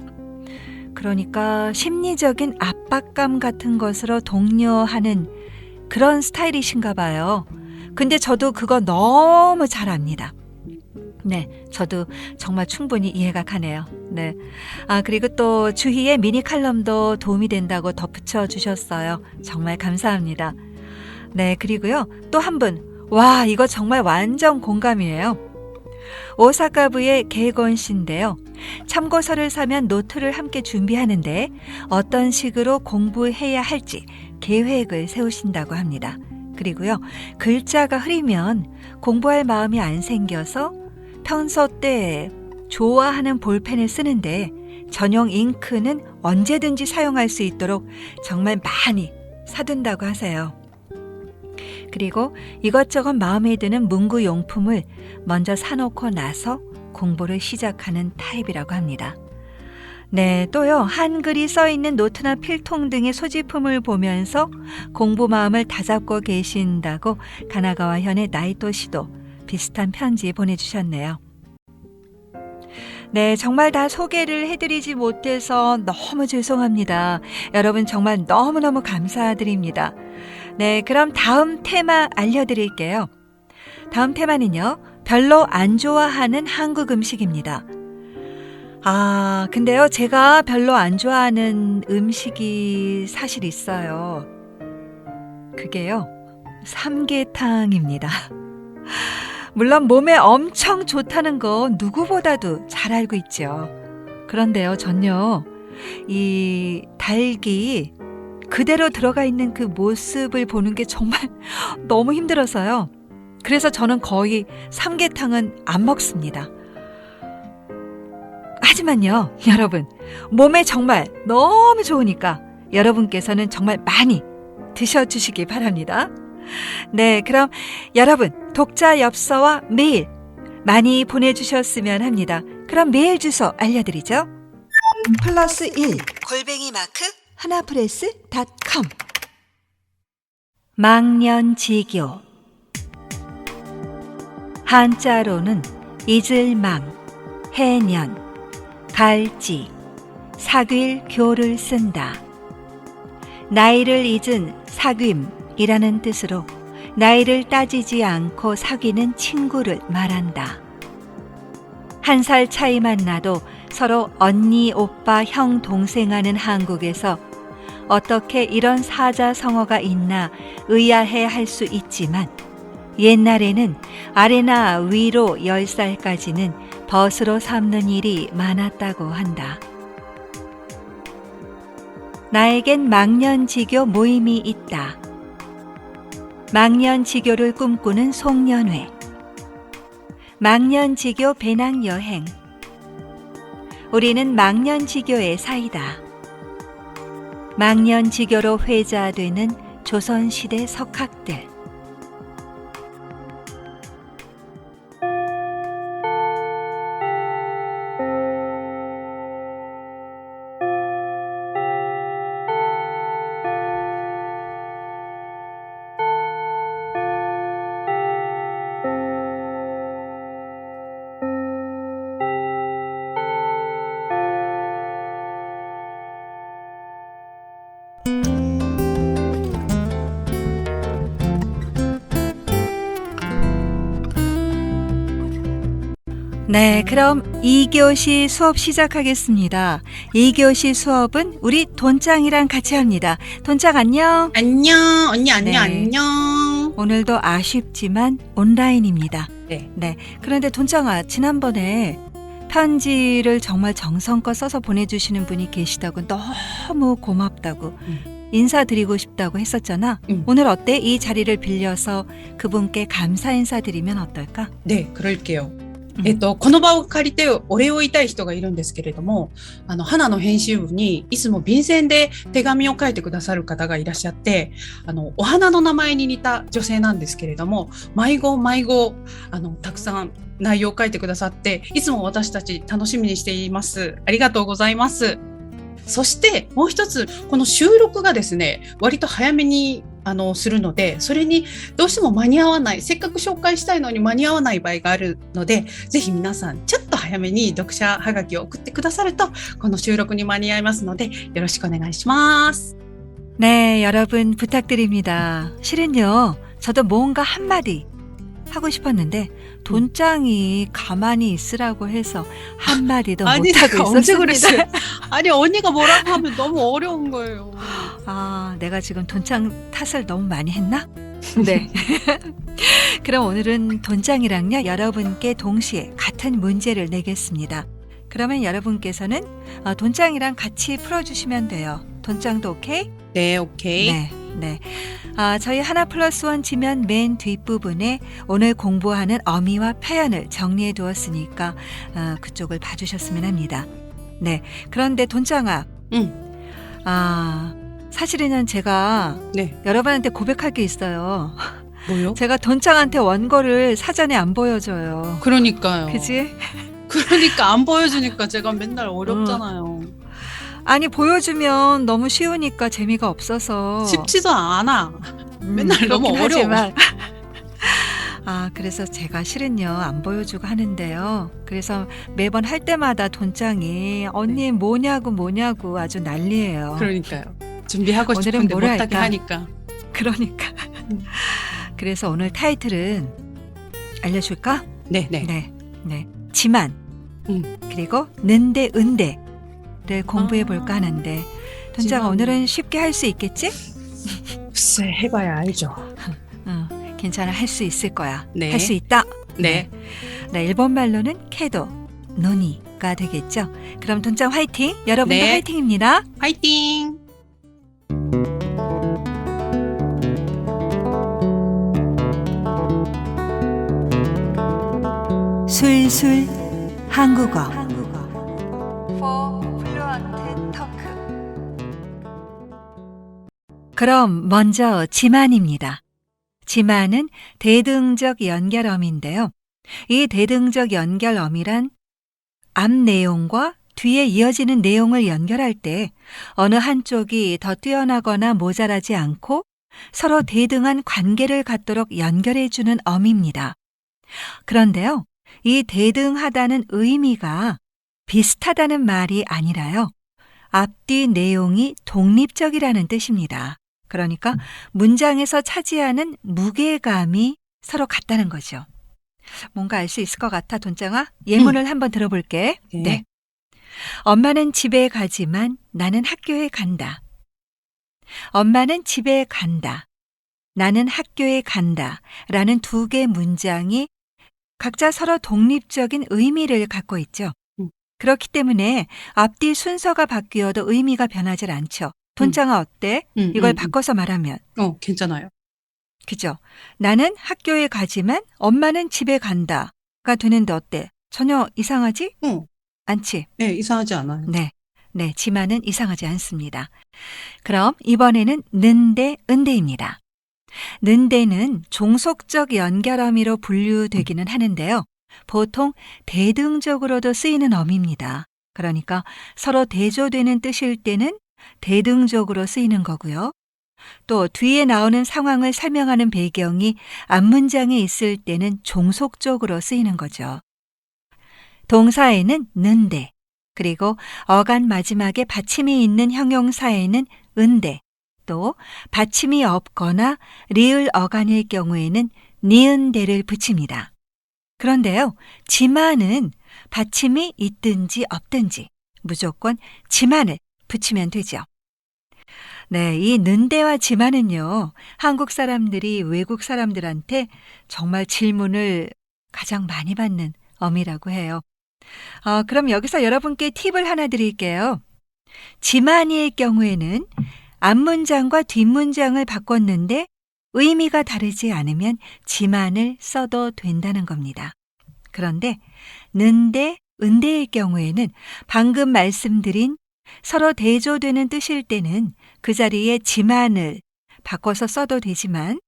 그러니까 심리적인 압박감 같은 것으로 독려하는 그런 스타일이신가 봐요. 근데 저도 그거 너무 잘 압니다. 네, 저도 정말 충분히 이해가 가네요. 네. 그리고 또 주희의 미니 칼럼도 도움이 된다고 덧붙여 주셨어요. 정말 감사합니다. 네, 그리고요. 또 한 분. 와, 이거 정말 완전 공감이에요. 오사카부의 개건 씨인데요. 참고서를 사면 노트를 함께 준비하는데 어떤 식으로 공부해야 할지 계획을 세우신다고 합니다. 그리고요. 글자가 흐리면 공부할 마음이 안 생겨서 평소 때 좋아하는 볼펜을 쓰는데 전용 잉크는 언제든지 사용할 수 있도록 정말 많이 사둔다고 하세요. 그리고 이것저것 마음에 드는 문구용품을 먼저 사놓고 나서 공부를 시작하는 타입이라고 합니다. 네, 또요. 한글이 써있는 노트나 필통 등의 소지품을 보면서 공부 마음을 다잡고 계신다고 가나가와 현의 나이토 씨도 비슷한 편지 보내주셨네요. 네, 정말 다 소개를 해드리지 못해서 너무 죄송합니다. 여러분 정말 너무너무 감사드립니다. 네, 그럼 다음 테마 알려드릴게요. 다음 테마는요. 별로 안 좋아하는 한국 음식입니다. 근데요. 제가 별로 안 좋아하는 음식이 사실 있어요. 그게요. 삼계탕입니다. 물론 몸에 엄청 좋다는 거 누구보다도 잘 알고 있죠. 그런데요, 전요, 이 닭이 그대로 들어가 있는 그 모습을 보는 게 정말 너무 힘들어서요. 그래서 저는 거의 삼계탕은 안 먹습니다. 하지만요, 여러분, 몸에 정말 너무 좋으니까 여러분께서는 정말 많이 드셔주시기 바랍니다. 네, 그럼 여러분 독자 엽서와 메일 많이 보내주셨으면 합니다. 그럼 메일 주소 알려드리죠. +1 하나프레스.com 망년지교 한자로는 잊을망, 해년, 갈지, 사귈교를 쓴다. 나이를 잊은 사귐이라는 뜻으로 나이를 따지지 않고 사귀는 친구를 말한다. 1살 차이만 나도 서로 언니, 오빠, 형, 동생 하는 한국에서 어떻게 이런 사자성어가 있나 의아해 할 수 있지만 옛날에는 아래나 위로 10살까지는 벗으로 삼는 일이 많았다고 한다. 나에겐 망년지교 모임이 있다. 망년지교를 꿈꾸는 송년회, 망년지교 배낭여행. 우리는 망년지교의 사이다. 망년지교로 회자되는 조선시대 석학들. 네, 그럼 2교시 수업 시작하겠습니다. 2교시 수업은 우리 돈짱이랑 같이 합니다. 돈짱 안녕. 안녕, 언니 안녕, 네. 안녕. 오늘도 아쉽지만 온라인입니다. 네. 네. 그런데 돈짱아, 지난번에 편지를 정말 정성껏 써서 보내주시는 분이 계시다고 너무 고맙다고 인사드리고 싶다고 했었잖아. 오늘 어때? 이 자리를 빌려서 그분께 감사 인사드리면 어떨까? 네, 그럴게요. この場を借りてお礼を言いたい人がいるんですけれども、花の編集部にいつも便箋で手紙を書いてくださる方がいらっしゃって、お花の名前に似た女性なんですけれども、毎号、たくさん内容を書いてくださって、いつも私たち楽しみにしています。ありがとうございます。そしてもう一つ、この収録がですね、割と早めにするので、それにどうしても間に合わない、せっかく紹介したいのに間に合わない場合があるので、ぜひ皆さんちょっと早めに読者はがきを送ってくださると、この収録に間に合いますので、よろしくお願いします。 네, 여러분 부탁드립니다. 실은요, 저도 뭔가 한마디 하고 싶었는데 돈짱이 가만히 있으라고 해서 한마디도 못하고 내가 언제 있었습니다. 그랬어요? 아니, 언니가 뭐라고 하면 너무 어려운 거예요. 아, 내가 지금 돈짱 탓을 너무 많이 했나? 네. 그럼 오늘은 돈짱이랑요, 여러분께 동시에 같은 문제를 내겠습니다. 그러면 여러분께서는 돈짱이랑 같이 풀어주시면 돼요. 돈짱도 오케이? 네, 오케이. 네, 네. 저희 하나 플러스 원 지면 맨 뒷부분에 오늘 공부하는 어미와 표현을 정리해 두었으니까 그쪽을 봐주셨으면 합니다. 네. 그런데 돈짱아. 사실은 제가 네. 여러분한테 고백할 게 있어요. 뭐요? 제가 돈짱한테 원고를 사전에 안 보여줘요. 그러니까요. 그지? 그러니까 안 보여주니까 제가 맨날 어렵잖아요. 아니, 보여주면 너무 쉬우니까 재미가 없어서. 쉽지도 않아. 맨날 너무 그렇긴 어려워. 하지만. 그래서 제가 실은요, 안 보여주고 하는데요. 그래서 매번 할 때마다 돈짱이 언니 뭐냐고 아주 난리예요. 그러니까요. 준비하고 오늘은 싶은데 뭐라 못하게 할까? 하니까. 그러니까. 그래서 오늘 타이틀은 알려줄까? 네. 네. 지만. 음. 그리고 는데, 은데를 공부해 볼까 하는데, 돈짱아, 지만. 오늘은 쉽게 할 수 있겠지? 글쎄, 해봐야 알죠. 괜찮아, 할 수 있을 거야. 네. 할 수 있다. 네. 네, 일본 말로는 캐도, 노니가 되겠죠. 그럼 돈짱 화이팅! 여러분도 네. 화이팅입니다. 화이팅! 술술 한국어. For fluent talk. 그럼 먼저 지만입니다. 지만은 대등적 연결어미인데요. 이 대등적 연결어미란 앞 내용과 뒤에 이어지는 내용을 연결할 때 어느 한쪽이 더 뛰어나거나 모자라지 않고 서로 대등한 관계를 갖도록 연결해주는 어미입니다. 그런데요, 이 대등하다는 의미가 비슷하다는 말이 아니라요, 앞뒤 내용이 독립적이라는 뜻입니다. 그러니까 문장에서 차지하는 무게감이 서로 같다는 거죠. 뭔가 알 수 있을 것 같아, 돈장아? 예문을 한번 들어볼게. 네. 엄마는 집에 가지만 나는 학교에 간다. 엄마는 집에 간다. 나는 학교에 간다. 라는 두 개 문장이 각자 서로 독립적인 의미를 갖고 있죠. 그렇기 때문에 앞뒤 순서가 바뀌어도 의미가 변하지 않죠. 돈장아 어때? 이걸 바꿔서 말하면. 괜찮아요. 그죠? 나는 학교에 가지만 엄마는 집에 간다가 되는데 어때? 전혀 이상하지? 않지? 네, 이상하지 않아요. 네. 네, 지만은 이상하지 않습니다. 그럼 이번에는 는데, 은데입니다. 는데는 종속적 연결어미로 분류되기는 하는데요. 보통 대등적으로도 쓰이는 어미입니다. 그러니까 서로 대조되는 뜻일 때는 대등적으로 쓰이는 거고요. 또 뒤에 나오는 상황을 설명하는 배경이 앞문장에 있을 때는 종속적으로 쓰이는 거죠. 동사에는 는데, 그리고 어간 마지막에 받침이 있는 형용사에는 은데, 또 받침이 없거나 리을 어간일 경우에는 니은데를 붙입니다. 그런데요, 지만은 받침이 있든지 없든지 무조건 지만을 붙이면 되죠. 네, 이 는데와 지만은요, 한국 사람들이 외국 사람들한테 정말 질문을 가장 많이 받는 어미라고 해요. 그럼 여기서 여러분께 팁을 하나 드릴게요. 지만이의 경우에는 앞문장과 뒷문장을 바꿨는데 의미가 다르지 않으면 지만을 써도 된다는 겁니다. 그런데 는데, 은데의 경우에는 방금 말씀드린 서로 대조되는 뜻일 때는 그 자리에 지만을 바꿔서 써도 되지만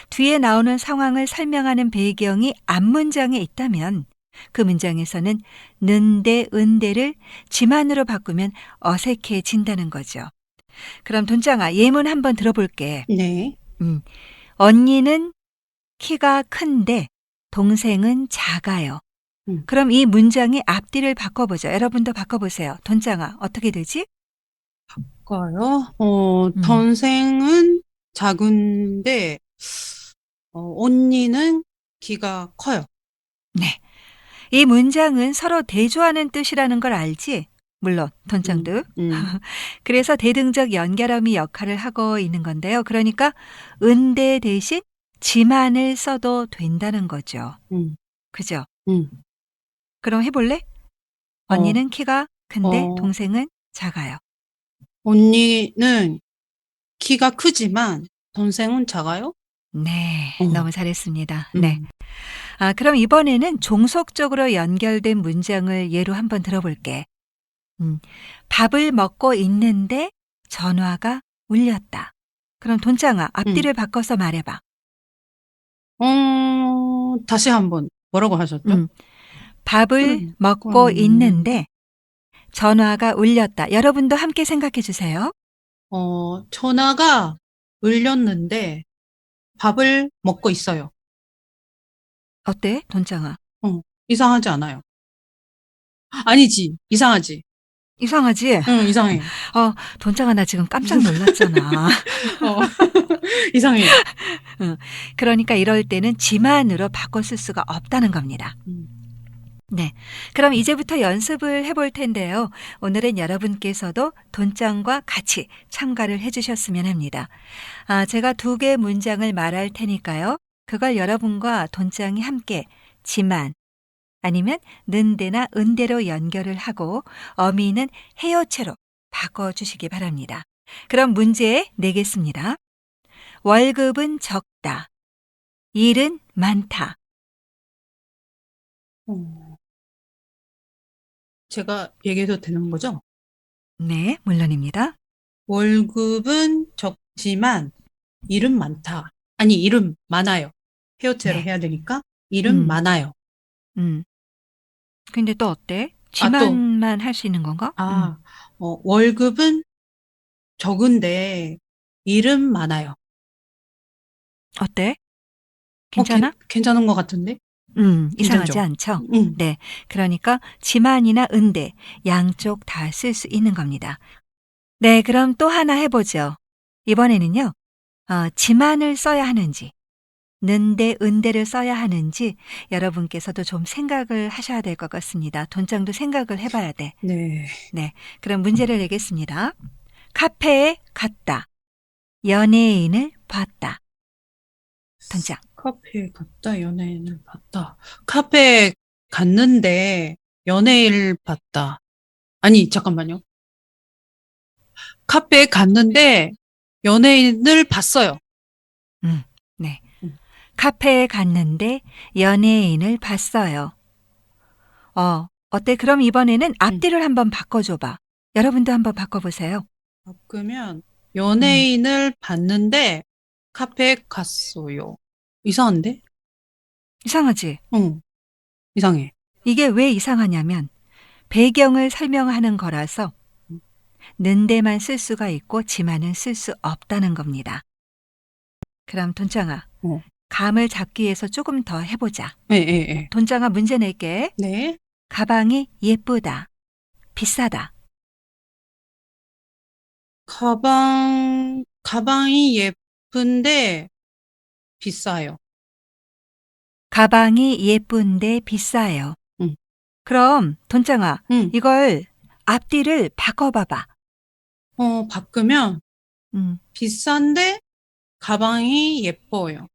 뒤에 나오는 상황을 설명하는 배경이 앞문장에 있다면 그 문장에서는 는데, 은데를 지만으로 바꾸면 어색해진다는 거죠. 그럼 돈장아, 예문 한번 들어볼게. 네. 언니는 키가 큰데 동생은 작아요. 그럼 이 문장의 앞뒤를 바꿔보죠. 여러분도 바꿔보세요. 돈장아, 어떻게 되지? 바꿔요. 동생은 작은데, 언니는 키가 커요. 네. 이 문장은 서로 대조하는 뜻이라는 걸 알지? 물론 돈장도. 그래서 대등적 연결어미 역할을 하고 있는 건데요. 그러니까 은대 대신 지만을 써도 된다는 거죠. 그죠? 그럼 해볼래? 언니는 키가 큰데 동생은 작아요. 언니는 키가 크지만 동생은 작아요? 네, 너무 잘했습니다. 네. 그럼 이번에는 종속적으로 연결된 문장을 예로 한번 들어볼게. 밥을 먹고 있는데 전화가 울렸다. 그럼 돈장아, 앞뒤를 바꿔서 말해봐. 다시 한번 뭐라고 하셨죠? 밥을 먹고 있는데 전화가 울렸다. 여러분도 함께 생각해 주세요. 전화가 울렸는데 밥을 먹고 있어요. 어때, 돈장아? 이상하지 않아요. 아니지, 이상하지. 이상하지? 응, 이상해. 돈장아, 나 지금 깜짝 놀랐잖아. 이상해. 그러니까 이럴 때는 지만으로 바꿔 쓸 수가 없다는 겁니다. 네. 그럼 이제부터 연습을 해볼 텐데요. 오늘은 여러분께서도 돈장과 같이 참가를 해주셨으면 합니다. 제가 두 개의 문장을 말할 테니까요. 그걸 여러분과 돈장이 함께 지만 아니면 는데나 은데로 연결을 하고 어미는 해여체로 바꿔주시기 바랍니다. 그럼 문제 내겠습니다. 월급은 적다. 일은 많다. 제가 얘기해도 되는 거죠? 네, 물론입니다. 월급은 적지만 일은 많다. 아니, 일은 많아요. 헤어체로 네. 해야 되니까 일은 많아요. 근데 또 어때? 지만만 할 수 있는 건가? 월급은 적은데 일은 많아요. 어때? 괜찮아? 괜찮은 것 같은데? 이상하지 괜찮죠? 않죠? 네. 그러니까 지만이나 은대 양쪽 다 쓸 수 있는 겁니다. 네, 그럼 또 하나 해보죠. 이번에는요. 지만을 써야 하는지, 는데, 은데를 써야 하는지 여러분께서도 좀 생각을 하셔야 될 것 같습니다. 돈장도 생각을 해봐야 돼. 네. 네, 그럼 문제를 내겠습니다. 카페에 갔다. 연예인을 봤다. 돈장. 카페에 갔다, 연예인을 봤다. 카페에 갔는데, 연예인을 봤다. 아니, 잠깐만요. 카페에 갔는데, 연예인을 봤어요. 네. 음. 카페에 갔는데 연예인을 봤어요. 어때? 그럼 이번에는 앞뒤를 한번 바꿔줘봐. 여러분도 한번 바꿔보세요. 바꾸면, 연예인을 봤는데, 카페에 갔어요. 이상한데? 이상하지? 응, 이상해. 이게 왜 이상하냐면 배경을 설명하는 거라서 는데만 쓸 수가 있고 지만은 쓸 수 없다는 겁니다. 그럼 돈장아, 감을 잡기 위해서 조금 더 해보자. 예. 돈장아 문제 낼게. 네. 가방이 예쁘다. 비싸다. 가방이 예쁜데, 비싸요. 가방이 예쁜데 비싸요. 응. 그럼 돈장아, 응. 이걸 앞뒤를 바꿔봐봐. 바꾸면, 비싼데 가방이 예뻐요.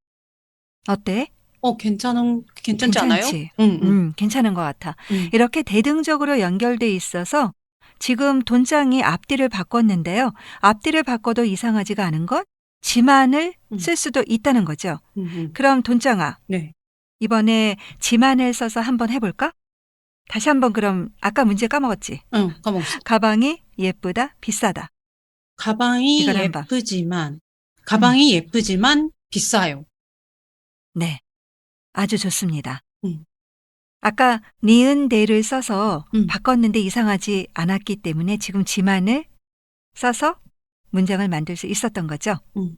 어때? 괜찮지 않아요? 괜찮지? 응. 괜찮은 것 같아. 응. 이렇게 대등적으로 연결돼 있어서 지금 돈장이 앞뒤를 바꿨는데요. 앞뒤를 바꿔도 이상하지가 않은 것, 지만을 쓸 수도 있다는 거죠. 그럼 돈장아, 네. 이번에 지만을 써서 한번 해볼까? 다시 한번 그럼 아까 문제 까먹었지? 응, 까먹었어. 가방이 예쁘다, 비싸다. 가방이 이걸 한번. 예쁘지만 비싸요. 네, 아주 좋습니다. 응. 아까 니은 대를 써서 응. 바꿨는데 이상하지 않았기 때문에 지금 지만을 써서 문장을 만들 수 있었던 거죠. 응.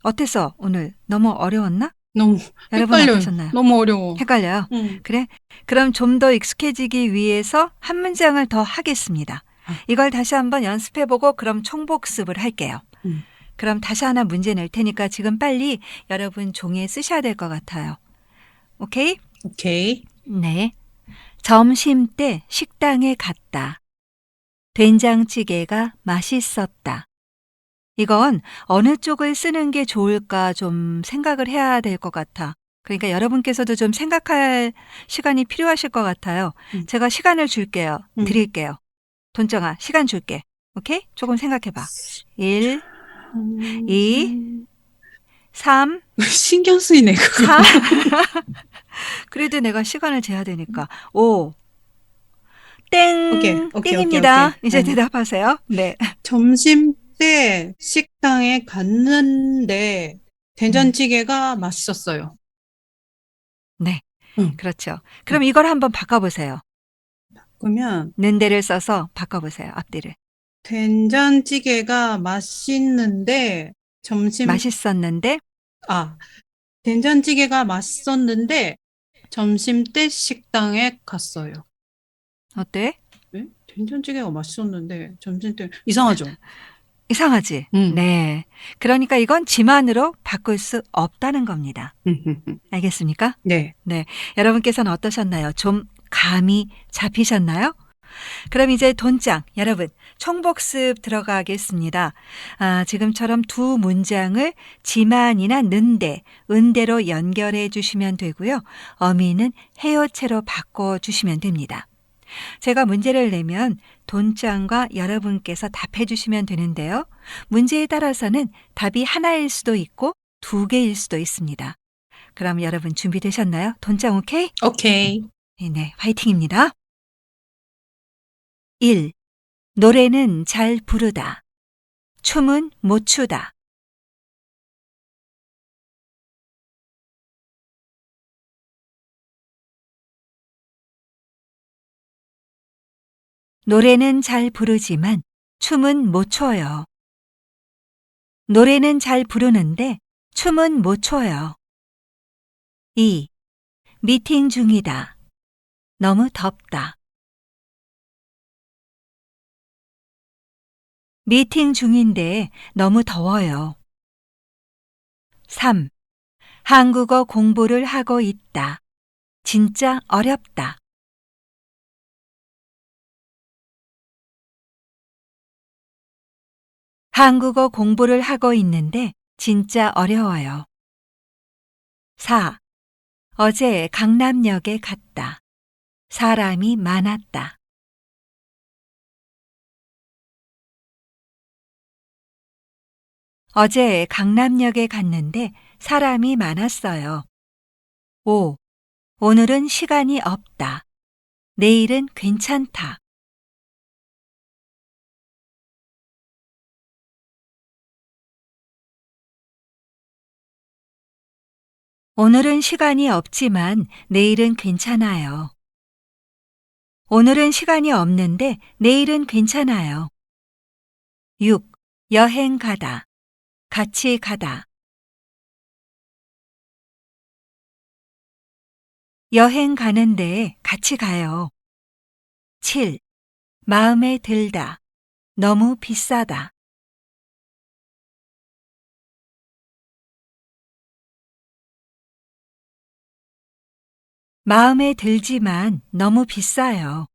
어땠어? 오늘 너무 어려웠나? 너무 여러분 헷갈려요. 어떠셨나요? 너무 어려워. 헷갈려요? 응. 그래? 그럼 좀 더 익숙해지기 위해서 한 문장을 더 하겠습니다. 이걸 다시 한번 연습해보고 그럼 총복습을 할게요. 그럼 다시 하나 문제 낼 테니까 지금 빨리 여러분 종이에 쓰셔야 될 것 같아요. 오케이? 오케이. 네. 점심 때 식당에 갔다. 된장찌개가 맛있었다. 이건 어느 쪽을 쓰는 게 좋을까 좀 생각을 해야 될 것 같아. 그러니까 여러분께서도 좀 생각할 시간이 필요하실 것 같아요. 제가 시간을 줄게요. 드릴게요. 돈정아, 시간 줄게. 오케이? 조금 생각해봐. 1, 2, 3, 신경 쓰이네, 그거. 4. 그래도 내가 시간을 재야 되니까. 5. 땡! 오케이. 땡입니다. 오케이. 이제 대답하세요. 네. 점심 때 식당에 갔는데 된장찌개가 맛있었어요. 네. 응. 그렇죠. 그럼 이걸 한번 바꿔보세요. 그러면 는데를 써서 바꿔보세요. 앞뒤를. 된장찌개가 맛있었는데 점심 때 식당에 갔어요. 어때? 네? 된장찌개가 맛있었는데 점심 때 이상하죠? 이상하지? 네. 그러니까 이건 지만으로 바꿀 수 없다는 겁니다. 알겠습니까? 네. 네. 여러분께서는 어떠셨나요? 좀 감이 잡히셨나요? 그럼 이제 돈장, 여러분, 총복습 들어가겠습니다. 지금처럼 두 문장을 지만이나 는데, 은대로 연결해 주시면 되고요. 어미는 해여체로 바꿔주시면 됩니다. 제가 문제를 내면 돈장과 여러분께서 답해 주시면 되는데요. 문제에 따라서는 답이 하나일 수도 있고 두 개일 수도 있습니다. 그럼 여러분 준비되셨나요? 돈장 오케이? 오케이. 네, 화이팅입니다. 1. 노래는 잘 부르다. 춤은 못 추다. 노래는 잘 부르지만 춤은 못 춰요. 노래는 잘 부르는데 춤은 못 춰요. 2. 미팅 중이다. 너무 덥다. 미팅 중인데 너무 더워요. 3. 한국어 공부를 하고 있다. 진짜 어렵다. 한국어 공부를 하고 있는데 진짜 어려워요. 4. 어제 강남역에 갔다. 사람이 많았다. 어제 강남역에 갔는데 사람이 많았어요. 5. 오늘은 시간이 없다. 내일은 괜찮다. 오늘은 시간이 없지만 내일은 괜찮아요. 오늘은 시간이 없는데 내일은 괜찮아요. 6. 여행 가다. 같이 가다. 여행 가는데 같이 가요. 7. 마음에 들다. 너무 비싸다. 마음에 들지만 너무 비싸요.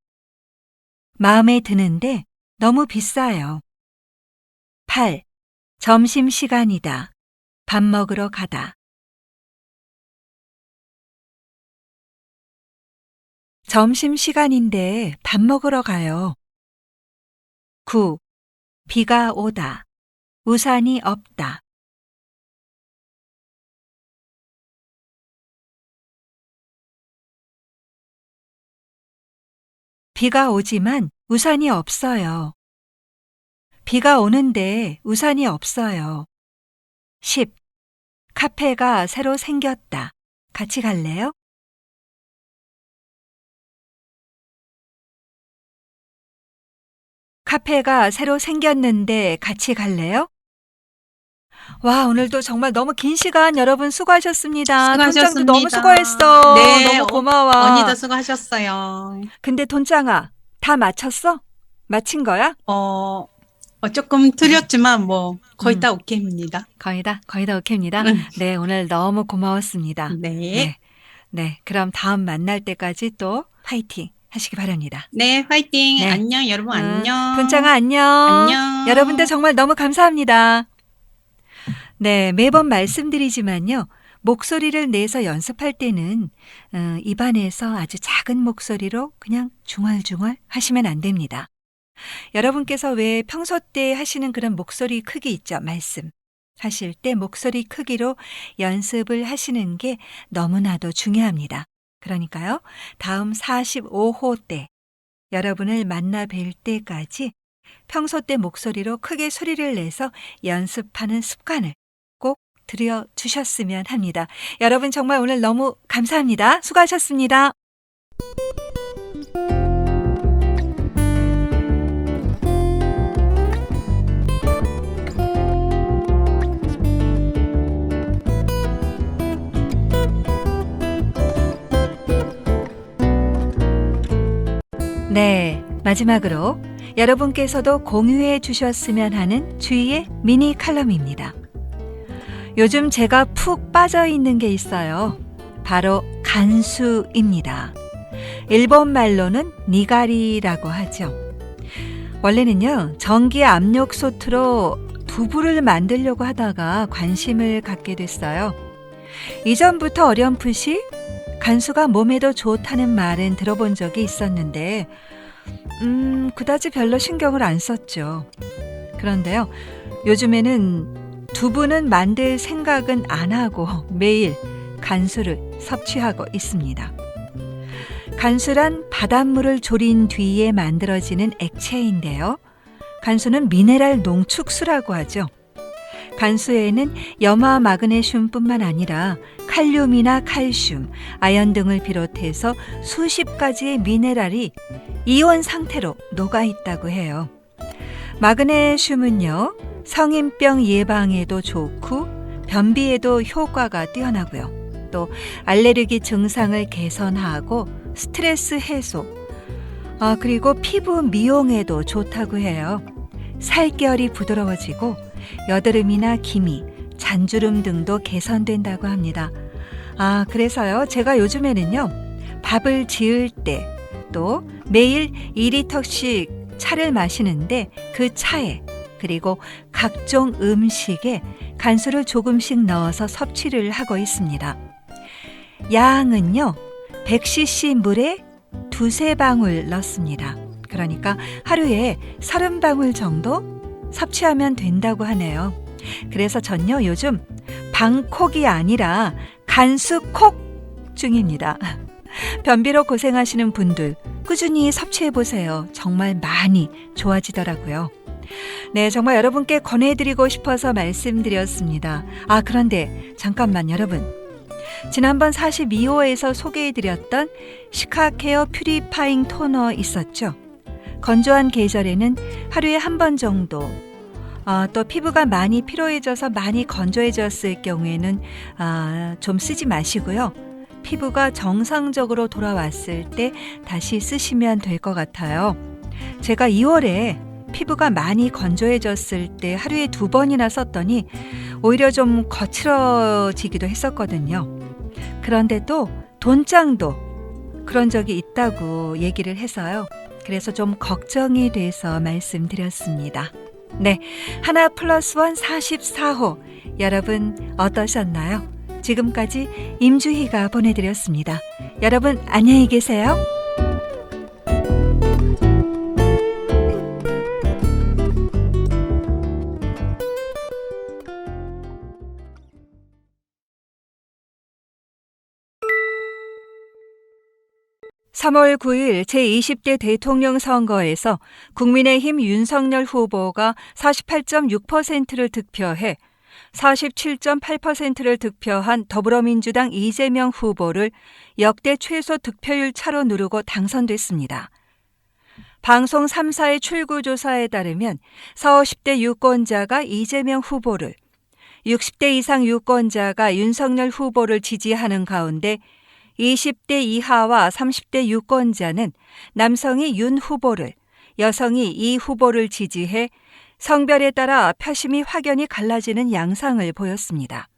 마음에 드는데 너무 비싸요. 8. 점심시간이다. 밥 먹으러 가다. 점심시간인데 밥 먹으러 가요. 9. 비가 오다. 우산이 없다. 비가 오지만 우산이 없어요. 비가 오는데 우산이 없어요. 10. 카페가 새로 생겼다. 같이 갈래요? 카페가 새로 생겼는데 같이 갈래요? 와, 오늘도 정말 너무 긴 시간 여러분 수고하셨습니다. 돈장도 너무 수고했어. 네, 너무 고마워. 언니도 수고하셨어요. 근데 돈장아, 다 마쳤어? 마친 거야? 조금 틀렸지만 거의 다 오케이입니다. 거의 다 오케이입니다. 응. 네, 오늘 너무 고마웠습니다. 네. 네, 그럼 다음 만날 때까지 또 화이팅 하시기 바랍니다. 네, 화이팅. 네. 안녕, 여러분 안녕. 돈장아 안녕. 안녕. 여러분들 정말 너무 감사합니다. 네, 매번 말씀드리지만요. 목소리를 내서 연습할 때는 입안에서 아주 작은 목소리로 그냥 중얼중얼 하시면 안 됩니다. 여러분께서 왜 평소 때 하시는 그런 목소리 크기 있죠? 말씀 하실 때 목소리 크기로 연습을 하시는 게 너무나도 중요합니다. 그러니까요. 다음 45호 때 여러분을 만나 뵐 때까지 평소 때 목소리로 크게 소리를 내서 연습하는 습관을 꼭 들여주셨으면 합니다. 여러분 정말 오늘 너무 감사합니다. 수고하셨습니다. 네, 마지막으로 여러분께서도 공유해 주셨으면 하는 주위의 미니 칼럼입니다. 요즘 제가 푹 빠져 있는 게 있어요. 바로 간수입니다. 일본 말로는 니가리라고 하죠. 원래는요, 전기 압력솥으로 두부를 만들려고 하다가 관심을 갖게 됐어요. 이전부터 어렴풋이 간수가 몸에도 좋다는 말은 들어본 적이 있었는데 그다지 별로 신경을 안 썼죠. 그런데요, 요즘에는 두부는 만들 생각은 안 하고 매일 간수를 섭취하고 있습니다. 간수란 바닷물을 졸인 뒤에 만들어지는 액체인데요. 간수는 미네랄 농축수라고 하죠. 간수에는 염화 마그네슘뿐만 아니라 칼륨이나 칼슘, 아연 등을 비롯해서 수십 가지의 미네랄이 이온 상태로 녹아 있다고 해요. 마그네슘은요, 성인병 예방에도 좋고 변비에도 효과가 뛰어나고요. 또 알레르기 증상을 개선하고 스트레스 해소, 그리고 피부 미용에도 좋다고 해요. 살결이 부드러워지고 여드름이나 기미, 잔주름 등도 개선된다고 합니다. 그래서요. 제가 요즘에는요. 밥을 지을 때 또 매일 2리터씩 차를 마시는데 그 차에 그리고 각종 음식에 간수를 조금씩 넣어서 섭취를 하고 있습니다. 양은요. 100cc 물에 2-3방울 넣습니다. 그러니까 하루에 30방울 정도 섭취하면 된다고 하네요. 그래서 전요 요즘 방콕이 아니라 간수콕 중입니다. 변비로 고생하시는 분들 꾸준히 섭취해보세요. 정말 많이 좋아지더라고요. 네, 정말 여러분께 권해드리고 싶어서 말씀드렸습니다. 그런데 잠깐만 여러분. 지난번 42호에서 소개해드렸던 시카케어 퓨리파잉 토너 있었죠? 건조한 계절에는 하루에 한 번 정도 또 피부가 많이 피로해져서 많이 건조해졌을 경우에는 좀 쓰지 마시고요. 피부가 정상적으로 돌아왔을 때 다시 쓰시면 될 것 같아요. 제가 2월에 피부가 많이 건조해졌을 때 하루에 2번이나 썼더니 오히려 좀 거칠어지기도 했었거든요. 그런데도 돈장도 그런 적이 있다고 얘기를 해서요. 그래서 좀 걱정이 돼서 말씀드렸습니다. 네, 하나 플러스 원 44호 여러분 어떠셨나요? 지금까지 임주희가 보내드렸습니다. 여러분 안녕히 계세요. (3월 9일) 제20대 대통령 선거에서 국민의힘 윤석열 후보가 48.6%를 득표해 47.8%를 득표한 더불어민주당 이재명 후보를 역대 최소 득표율 차로 누르고 당선됐습니다. 방송 3사의 출구조사에 따르면 40, 50대 유권자가 이재명 후보를, 60대 이상 유권자가 윤석열 후보를 지지하는 가운데 20대 이하와 30대 유권자는 남성이 윤 후보를, 여성이 이 후보를 지지해 성별에 따라 표심이 확연히 갈라지는 양상을 보였습니다.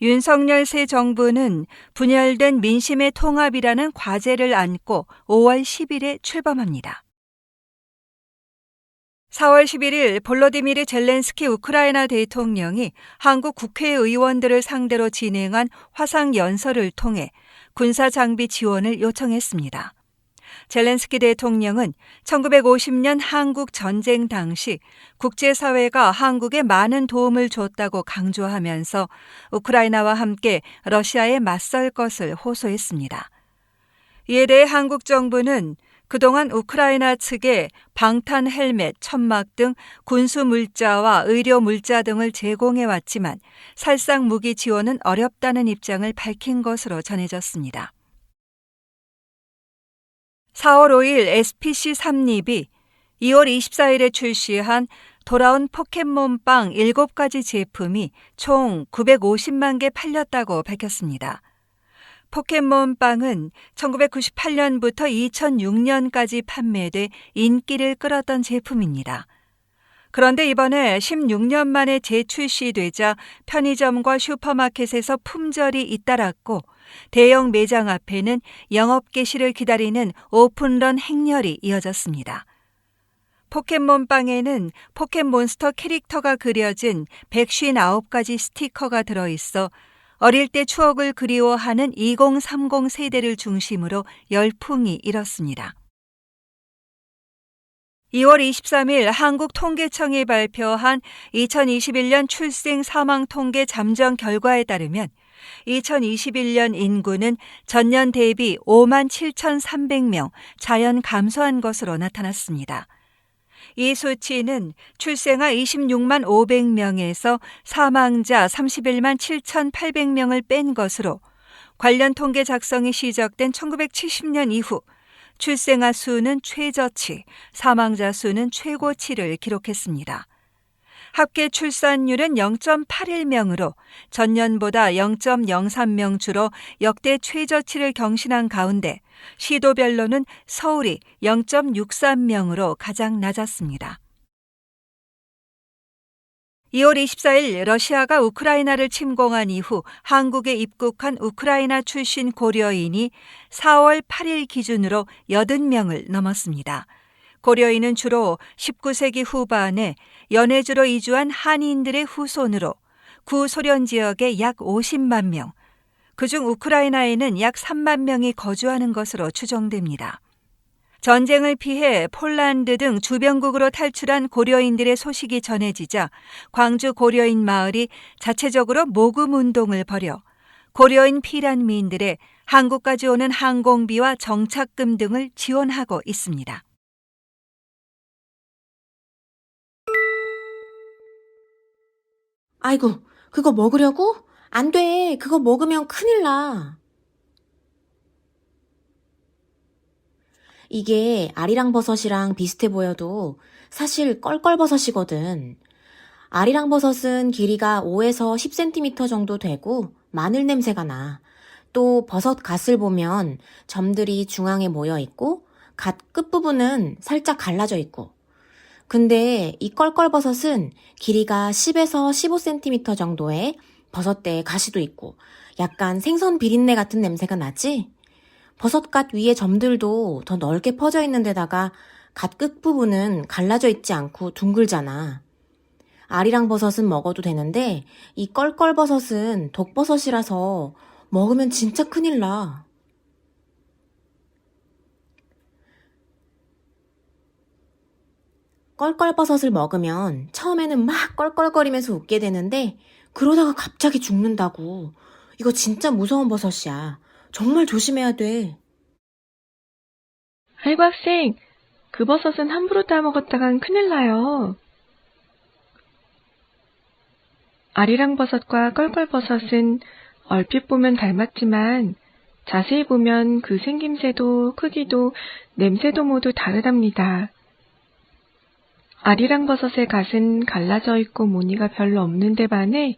윤석열 새 정부는 분열된 민심의 통합이라는 과제를 안고 5월 10일에 출범합니다. 4월 11일 볼로디미르 젤렌스키 우크라이나 대통령이 한국 국회의원들을 상대로 진행한 화상연설을 통해 군사장비 지원을 요청했습니다. 젤렌스키 대통령은 1950년 한국 전쟁 당시 국제사회가 한국에 많은 도움을 줬다고 강조하면서 우크라이나와 함께 러시아에 맞설 것을 호소했습니다. 이에 대해 한국 정부는 그동안 우크라이나 측에 방탄 헬멧, 천막 등 군수 물자와 의료 물자 등을 제공해왔지만 살상 무기 지원은 어렵다는 입장을 밝힌 것으로 전해졌습니다. 4월 5일 SPC 삼립이 2월 24일에 출시한 돌아온 포켓몬빵 7가지 제품이 총 950만 개 팔렸다고 밝혔습니다. 포켓몬빵은 1998년부터 2006년까지 판매돼 인기를 끌었던 제품입니다. 그런데 이번에 16년 만에 재출시되자 편의점과 슈퍼마켓에서 품절이 잇따랐고 대형 매장 앞에는 영업 개시를 기다리는 오픈런 행렬이 이어졌습니다. 포켓몬빵에는 포켓몬스터 캐릭터가 그려진 159가지 스티커가 들어있어 어릴 때 추억을 그리워하는 2030 세대를 중심으로 열풍이 일었습니다. 2월 23일 한국통계청이 발표한 2021년 출생 사망 통계 잠정 결과에 따르면 2021년 인구는 전년 대비 57,300명 자연 감소한 것으로 나타났습니다. 이 수치는 출생아 26만 500명에서 사망자 31만 7,800명을 뺀 것으로 관련 통계 작성이 시작된 1970년 이후 출생아 수는 최저치, 사망자 수는 최고치를 기록했습니다. 합계 출산율은 0.81명으로 전년보다 0.03명 줄어 역대 최저치를 경신한 가운데 시도별로는 서울이 0.63명으로 가장 낮았습니다. 2월 24일 러시아가 우크라이나를 침공한 이후 한국에 입국한 우크라이나 출신 고려인이 4월 8일 기준으로 80명을 넘었습니다. 고려인은 주로 19세기 후반에 연해주로 이주한 한인들의 후손으로 구소련 지역에 약 50만 명, 그중 우크라이나에는 약 3만 명이 거주하는 것으로 추정됩니다. 전쟁을 피해 폴란드 등 주변국으로 탈출한 고려인들의 소식이 전해지자 광주 고려인 마을이 자체적으로 모금 운동을 벌여 고려인 피란민들의 한국까지 오는 항공비와 정착금 등을 지원하고 있습니다. 아이고, 그거 먹으려고? 안 돼. 그거 먹으면 큰일 나. 이게 아리랑 버섯이랑 비슷해 보여도 사실 껄껄버섯이거든. 아리랑 버섯은 길이가 5에서 10cm 정도 되고 마늘 냄새가 나. 또 버섯 갓을 보면 점들이 중앙에 모여 있고 갓 끝부분은 살짝 갈라져 있고. 근데 이 껄껄버섯은 길이가 10에서 15cm 정도의 버섯대에 가시도 있고 약간 생선 비린내 같은 냄새가 나지? 버섯갓 위에 점들도 더 넓게 퍼져 있는 데다가 갓 끝부분은 갈라져 있지 않고 둥글잖아. 아리랑 버섯은 먹어도 되는데 이 껄껄버섯은 독버섯이라서 먹으면 진짜 큰일 나. 껄껄버섯을 먹으면 처음에는 막 껄껄거리면서 웃게 되는데 그러다가 갑자기 죽는다고. 이거 진짜 무서운 버섯이야. 정말 조심해야 돼. 아이고 학생, 그 버섯은 함부로 따먹었다간 큰일 나요. 아리랑 버섯과 껄껄버섯은 얼핏 보면 닮았지만 자세히 보면 그 생김새도 크기도 냄새도 모두 다르답니다. 아리랑 버섯의 갓은 갈라져 있고 무늬가 별로 없는데 반해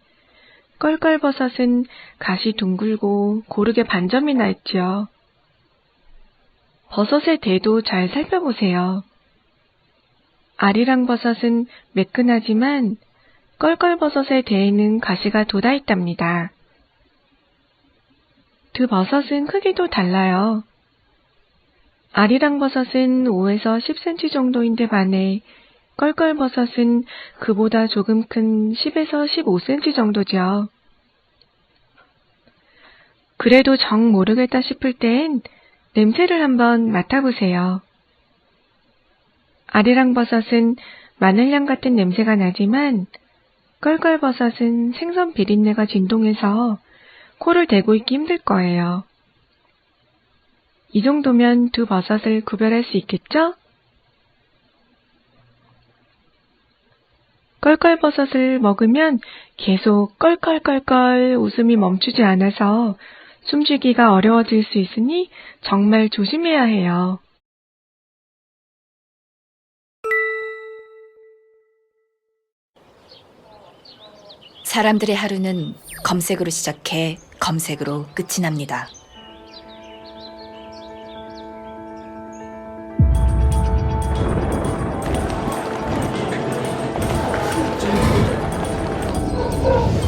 껄껄버섯은 갓이 둥글고 고르게 반점이 나 있지요. 버섯의 대도 잘 살펴보세요. 아리랑 버섯은 매끈하지만 껄껄버섯의 대에는 가시가 돋아 있답니다. 두 버섯은 크기도 달라요. 아리랑 버섯은 5에서 10cm 정도인데 반해 껄껄버섯은 그보다 조금 큰 10에서 15cm 정도죠. 그래도 정 모르겠다 싶을 땐 냄새를 한번 맡아보세요. 아리랑 버섯은 마늘향 같은 냄새가 나지만 껄껄버섯은 생선 비린내가 진동해서 코를 대고 있기 힘들 거예요. 이 정도면 두 버섯을 구별할 수 있겠죠? 껄껄버섯을 먹으면 계속 껄껄껄껄 웃음이 멈추지 않아서 숨쉬기가 어려워질 수 있으니 정말 조심해야 해요. 사람들의 하루는 검색으로 시작해 검색으로 끝이 납니다.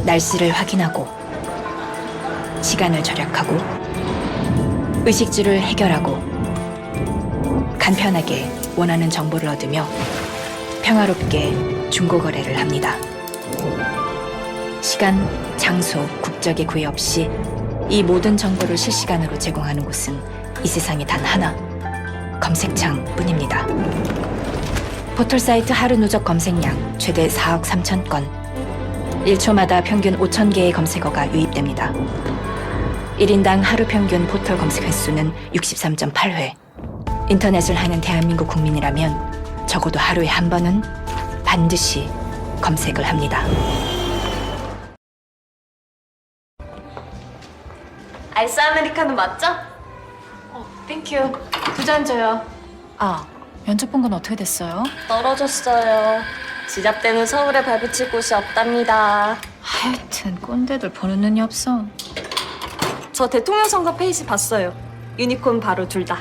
날씨를 확인하고 시간을 절약하고 의식주를 해결하고 간편하게 원하는 정보를 얻으며 평화롭게 중고거래를 합니다. 시간, 장소, 국적의 구애 없이 이 모든 정보를 실시간으로 제공하는 곳은 이 세상에 단 하나, 검색창뿐입니다. 포털사이트 하루 누적 검색량 최대 4억 3천 건, 1초마다 평균 5,000개의 검색어가 유입됩니다. 1인당 하루 평균 포털 검색 횟수는 63.8회. 인터넷을 하는 대한민국 국민이라면 적어도 하루에 한 번은 반드시 검색을 합니다. 아이스 아메리카노 맞죠? 땡큐. 2잔 줘요. 아, 면접 본 건 어떻게 됐어요? 떨어졌어요. 지잡 때는 서울에 발붙일 곳이 없답니다. 하여튼 꼰대들 보는 눈이 없어. 저 대통령 선거 페이지 봤어요. 유니콘 바로 둘 다.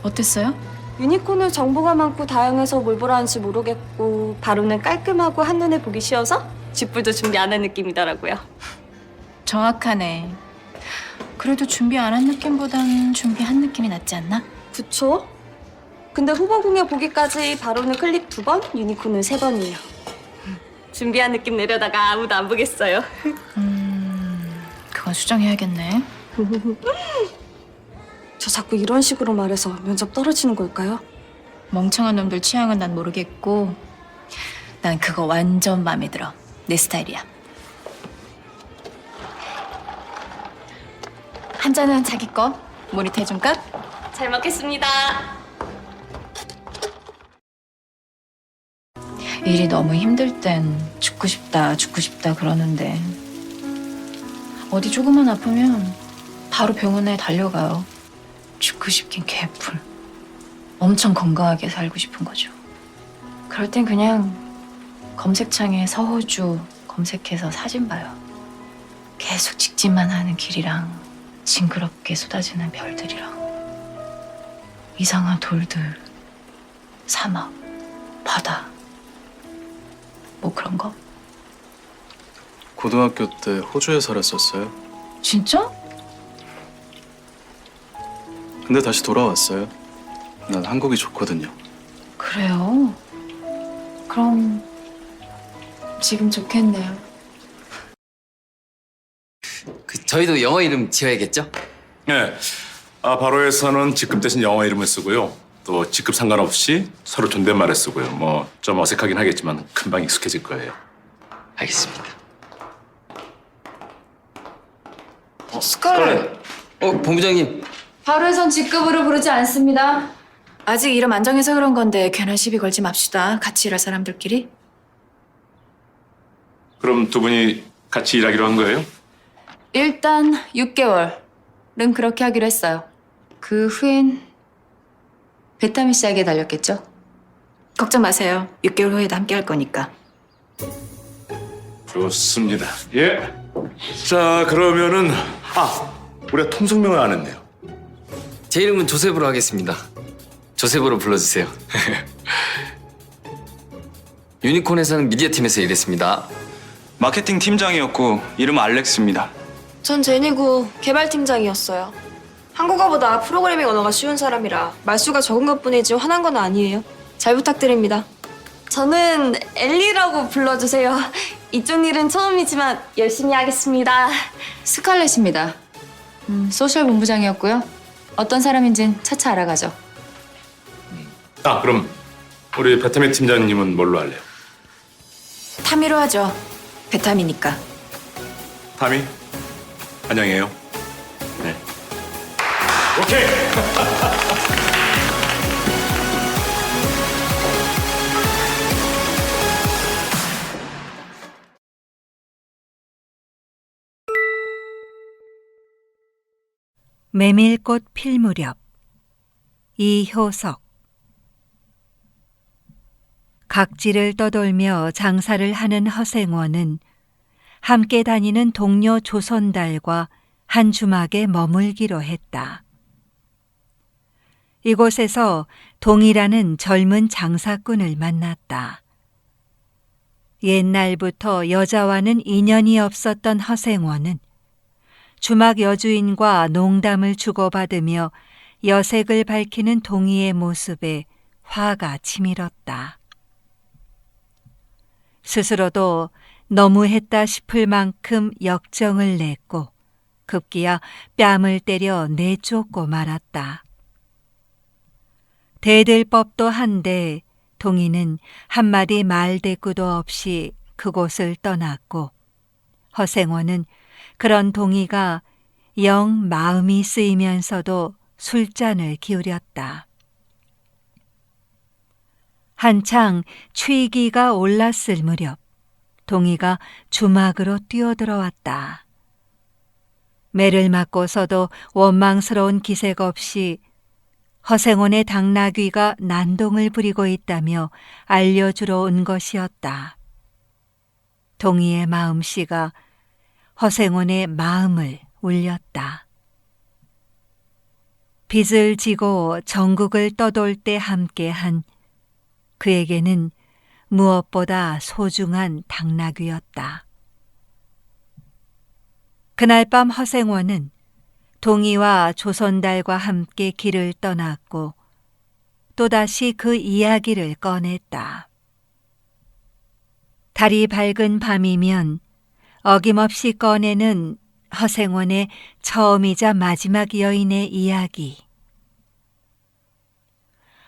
어땠어요? 유니콘은 정보가 많고 다양해서 뭘 보라는지 모르겠고 바로는 깔끔하고 한눈에 보기 쉬워서 쥐뿔도 준비 안 한 느낌이더라고요. 정확하네. 그래도 준비 안 한 느낌보단 준비한 느낌이 낫지 않나? 그쵸? 근데 후보 공약 보기까지 바로는 클릭 2번, 유니콘은 3번이에요. 준비한 느낌 내려다가 아무도 안 보겠어요. 그건 수정해야겠네. 저 자꾸 이런 식으로 말해서 면접 떨어지는 걸까요? 멍청한 놈들 취향은 난 모르겠고 난 그거 완전 마음에 들어. 내 스타일이야. 한 잔은 자기 거. 모니터 해줄까? 잘 먹겠습니다. 일이 너무 힘들 땐 죽고 싶다 그러는데 어디 조금만 아프면 바로 병원에 달려가요. 죽고 싶긴 개뿔. 엄청 건강하게 살고 싶은 거죠. 그럴 땐 그냥 검색창에 서호주 검색해서 사진 봐요. 계속 직진만 하는 길이랑 징그럽게 쏟아지는 별들이랑 이상한 돌들, 사막, 바다 뭐 그런 거? 고등학교 때 호주에 살았었어요. 진짜? 근데 다시 돌아왔어요. 난 한국이 좋거든요. 그래요? 그럼 지금 좋겠네요. 저희도 영어 이름 지어야겠죠? 네. 바로에서는 직급 대신 영어 이름을 쓰고요. 또 직급 상관없이 서로 존댓말을 쓰고요. 뭐 좀 어색하긴 하겠지만 금방 익숙해질 거예요. 알겠습니다. 스칼렛. 본부장님. 바로에선 직급으로 부르지 않습니다. 아직 이름 안 정해서 그런 건데 괜한 시비 걸지 맙시다. 같이 일할 사람들끼리. 그럼 두 분이 같이 일하기로 한 거예요? 일단 6개월은 그렇게 하기로 했어요. 그 후엔 베타민 씨에게 달렸겠죠? 걱정 마세요. 6개월 후에도 함께 할 거니까. 좋습니다. 예. 자, 그러면은 우리가 통성명을 안 했네요. 제 이름은 조셉으로 하겠습니다. 조셉으로 불러주세요. 유니콘에서는 미디어 팀에서 일했습니다. 마케팅 팀장이었고 이름은 알렉스입니다. 전 제니고 개발팀장이었어요. 한국어보다 프로그래밍 언어가 쉬운 사람이라 말수가 적은 것뿐이지 화난 건 아니에요. 잘 부탁드립니다. 저는 엘리라고 불러주세요. 이쪽 일은 처음이지만 열심히 하겠습니다. 스칼렛입니다. 소셜 본부장이었고요. 어떤 사람인진 차차 알아가죠. 그럼 우리 베타민 팀장님은 뭘로 할래요? 타미로 하죠. 베타미니까. 타미? 안녕해요. 네. 오케이. 메밀꽃 필 무렵. 이효석. 각지를 떠돌며 장사를 하는 허생원은 함께 다니는 동료 조선달과 한 주막에 머물기로 했다. 이곳에서 동이라는 젊은 장사꾼을 만났다. 옛날부터 여자와는 인연이 없었던 허생원은 주막 여주인과 농담을 주고받으며 여색을 밝히는 동이의 모습에 화가 치밀었다. 스스로도 너무했다 싶을 만큼 역정을 냈고 급기야 뺨을 때려 내쫓고 말았다. 대들 법도 한데 동이는 한마디 말대꾸도 없이 그곳을 떠났고 허생원은 그런 동이가 영 마음이 쓰이면서도 술잔을 기울였다. 한창 취기가 올랐을 무렵 동이가 주막으로 뛰어들어왔다. 매를 맞고서도 원망스러운 기색 없이 허생원의 당나귀가 난동을 부리고 있다며 알려주러 온 것이었다. 동이의 마음씨가 허생원의 마음을 울렸다. 빚을 지고 전국을 떠돌 때 함께한 그에게는 무엇보다 소중한 당나귀였다. 그날 밤 허생원은 동이와 조선달과 함께 길을 떠났고 또다시 그 이야기를 꺼냈다. 달이 밝은 밤이면 어김없이 꺼내는 허생원의 처음이자 마지막 여인의 이야기.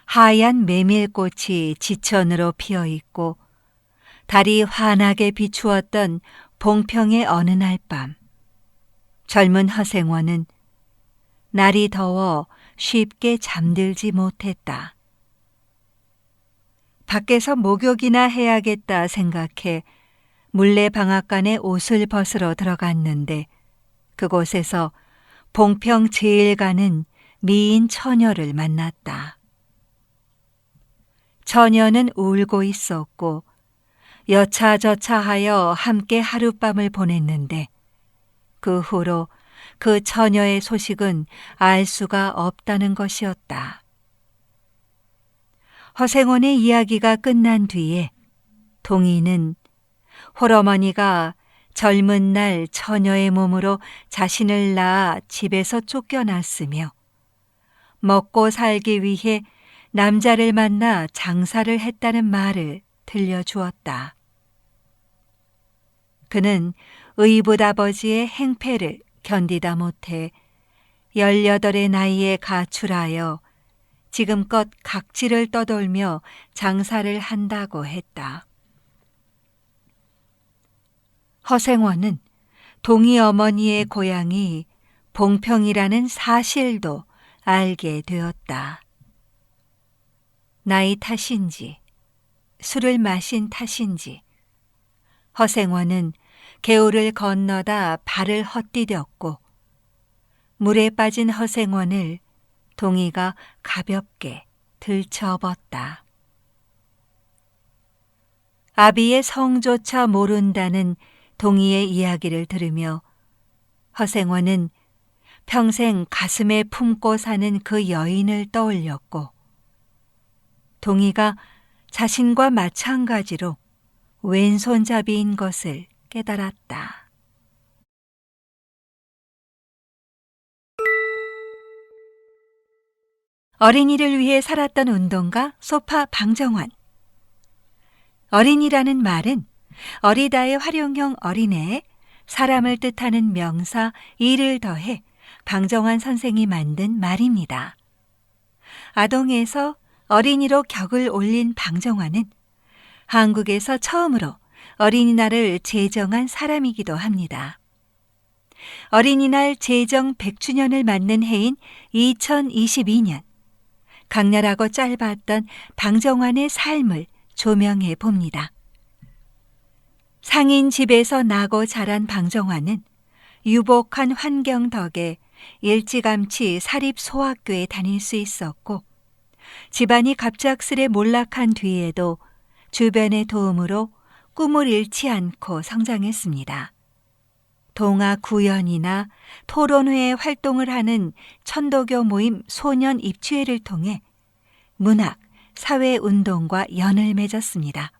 하얀 메밀꽃이 지천으로 피어있고 달이 환하게 비추었던 봉평의 어느 날 밤, 젊은 허생원은 날이 더워 쉽게 잠들지 못했다. 밖에서 목욕이나 해야겠다 생각해 물레방앗간에 옷을 벗으러 들어갔는데 그곳에서 봉평 제일 가는 미인 처녀를 만났다. 처녀는 울고 있었고 여차저차하여 함께 하룻밤을 보냈는데 그 후로 그 처녀의 소식은 알 수가 없다는 것이었다. 허생원의 이야기가 끝난 뒤에 동이는 홀어머니가 젊은 날 처녀의 몸으로 자신을 낳아 집에서 쫓겨났으며 먹고 살기 위해 남자를 만나 장사를 했다는 말을 들려주었다. 그는 의붓아버지의 행패를 견디다 못해 18의 나이에 가출하여 지금껏 각지를 떠돌며 장사를 한다고 했다. 허생원은 동이 어머니의 고향이 봉평이라는 사실도 알게 되었다. 나이 탓인지 술을 마신 탓인지 허생원은 개울을 건너다 발을 헛디뎠고 물에 빠진 허생원을 동이가 가볍게 들쳐업었다. 아비의 성조차 모른다는 동이의 이야기를 들으며 허생원은 평생 가슴에 품고 사는 그 여인을 떠올렸고 동이가 자신과 마찬가지로 왼손잡이인 것을 깨달았다. 어린이를 위해 살았던 운동가 소파 방정환. 어린이라는 말은 어리다의 활용형 어린애에 사람을 뜻하는 명사 이를 더해 방정환 선생이 만든 말입니다. 아동에서 어린이로 격을 올린 방정환은 한국에서 처음으로 어린이날을 제정한 사람이기도 합니다. 어린이날 제정 100주년을 맞는 해인 2022년, 강렬하고 짧았던 방정환의 삶을 조명해 봅니다. 상인 집에서 나고 자란 방정환은 유복한 환경 덕에 일찌감치 사립소학교에 다닐 수 있었고 집안이 갑작스레 몰락한 뒤에도 주변의 도움으로 꿈을 잃지 않고 성장했습니다. 동아 구연이나 토론회 활동을 하는 천도교 모임 소년 입추회를 통해 문학, 사회운동과 연을 맺었습니다.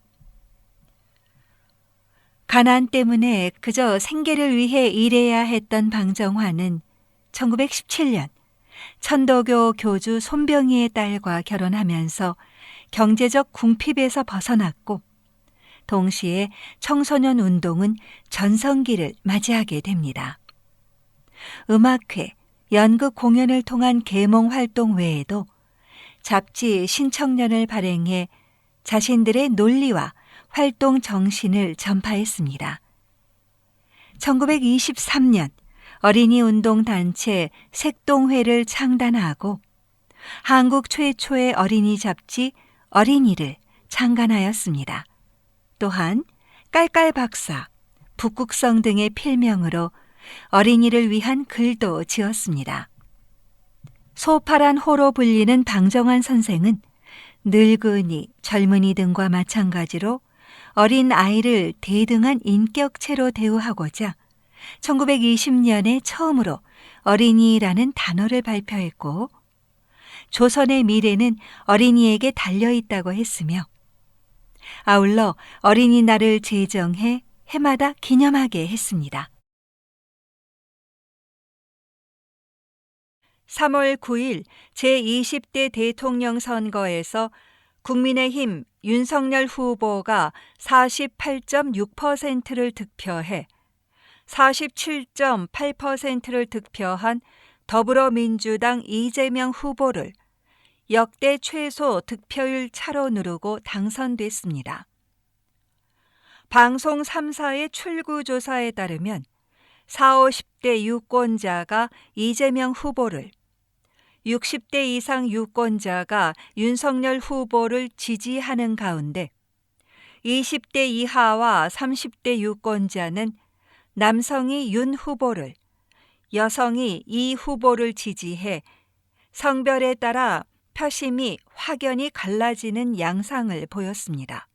가난 때문에 그저 생계를 위해 일해야 했던 방정환은 1917년 천도교 교주 손병희의 딸과 결혼하면서 경제적 궁핍에서 벗어났고 동시에 청소년 운동은 전성기를 맞이하게 됩니다. 음악회, 연극 공연을 통한 계몽 활동 외에도 잡지 신청년을 발행해 자신들의 논리와 활동 정신을 전파했습니다. 1923년 어린이 운동단체 색동회를 창단하고 한국 최초의 어린이 잡지 어린이를 창간하였습니다. 또한 깔깔박사, 북극성 등의 필명으로 어린이를 위한 글도 지었습니다. 소파란 호로 불리는 방정환 선생은 늙은이, 젊은이 등과 마찬가지로 어린 아이를 대등한 인격체로 대우하고자 1920년에 처음으로 어린이라는 단어를 발표했고 조선의 미래는 어린이에게 달려있다고 했으며 아울러 어린이날을 제정해 해마다 기념하게 했습니다. 3월 9일 제20대 대통령 선거에서 국민의힘 윤석열 후보가 48.6%를 득표해 47.8%를 득표한 더불어민주당 이재명 후보를 역대 최소 득표율 차로 누르고 당선됐습니다. 방송 3사의 출구조사에 따르면 40, 50대 유권자가 이재명 후보를, 60대 이상 유권자가 윤석열 후보를 지지하는 가운데 20대 이하와 30대 유권자는 남성이 윤 후보를, 여성이 이 후보를 지지해 성별에 따라 표심이 확연히 갈라지는 양상을 보였습니다.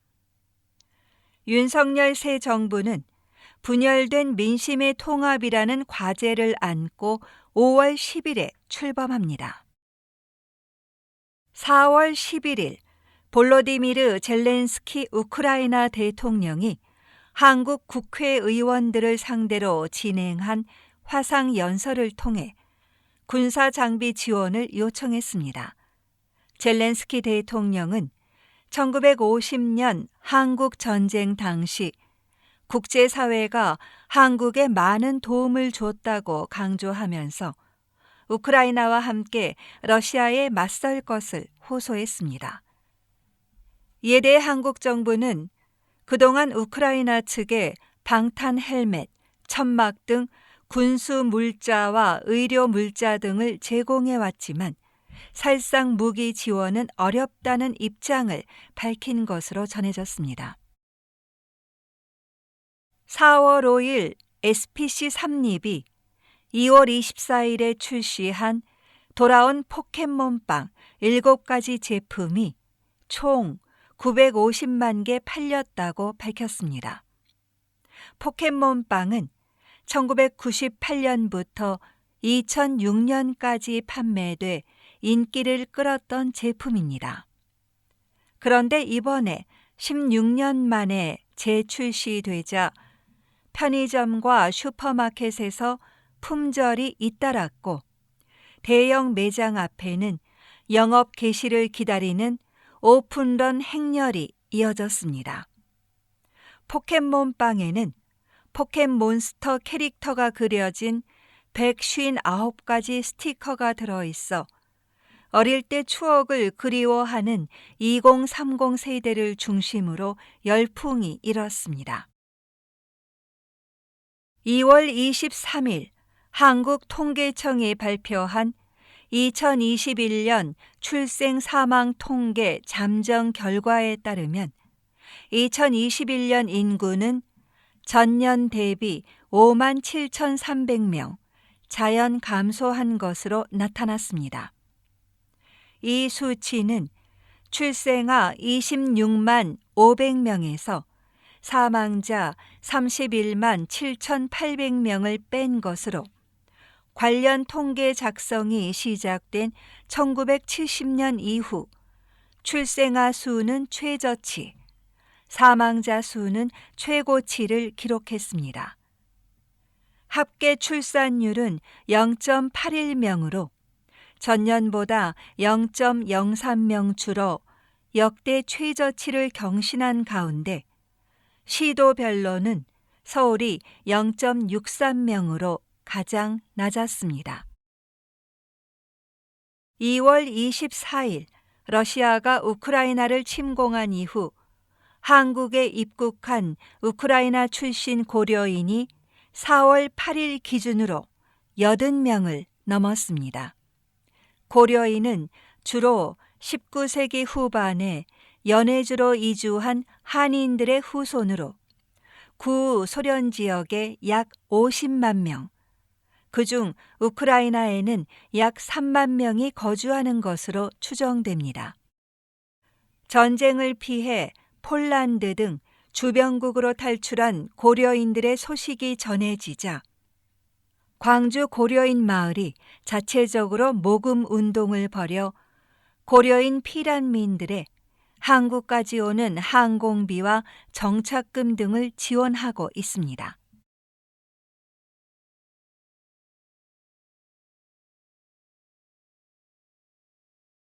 윤석열 새 정부는 분열된 민심의 통합이라는 과제를 안고 5월 10일에 출범합니다. 4월 11일 볼로디미르 젤렌스키 우크라이나 대통령이 한국 국회의원들을 상대로 진행한 화상 연설을 통해 군사 장비 지원을 요청했습니다. 젤렌스키 대통령은 1950년 한국 전쟁 당시 국제사회가 한국에 많은 도움을 줬다고 강조하면서 우크라이나와 함께 러시아에 맞설 것을 호소했습니다. 이에 대해 한국 정부는 그동안 우크라이나 측에 방탄 헬멧, 천막 등 군수 물자와 의료 물자 등을 제공해왔지만 살상 무기 지원은 어렵다는 입장을 밝힌 것으로 전해졌습니다. 4월 5일 SPC 삼립이 2월 24일에 출시한 돌아온 포켓몬빵 7가지 제품이 총 950만 개 팔렸다고 밝혔습니다. 포켓몬빵은 1998년부터 2006년까지 판매돼 인기를 끌었던 제품입니다. 그런데 이번에 16년 만에 재출시되자 편의점과 슈퍼마켓에서 품절이 잇따랐고 대형 매장 앞에는 영업 개시를 기다리는 오픈런 행렬이 이어졌습니다. 포켓몬빵에는 포켓몬스터 캐릭터가 그려진 159가지 스티커가 들어있어 어릴 때 추억을 그리워하는 2030 세대를 중심으로 열풍이 일었습니다. 2월 23일 한국통계청이 발표한 2021년 출생 사망 통계 잠정 결과에 따르면 2021년 인구는 전년 대비 57,300명 자연 감소한 것으로 나타났습니다. 이 수치는 출생아 26만 500명에서 사망자 31만 7,800명을 뺀 것으로 관련 통계 작성이 시작된 1970년 이후 출생아 수는 최저치, 사망자 수는 최고치를 기록했습니다. 합계 출산율은 0.81명으로 전년보다 0.03명 줄어 역대 최저치를 경신한 가운데 시도별로는 서울이 0.63명으로 가장 낮았습니다. 2월 24일 러시아가 우크라이나를 침공한 이후 한국에 입국한 우크라이나 출신 고려인이 4월 8일 기준으로 80명을 넘었습니다. 고려인은 주로 19세기 후반에 연해주로 이주한 한인들의 후손으로 구소련 지역에 약 50만 명, 그중 우크라이나에는 약 3만 명이 거주하는 것으로 추정됩니다. 전쟁을 피해 폴란드 등 주변국으로 탈출한 고려인들의 소식이 전해지자 광주 고려인 마을이 자체적으로 모금 운동을 벌여 고려인 피란민들의 한국까지 오는 항공비와 정착금 등을 지원하고 있습니다.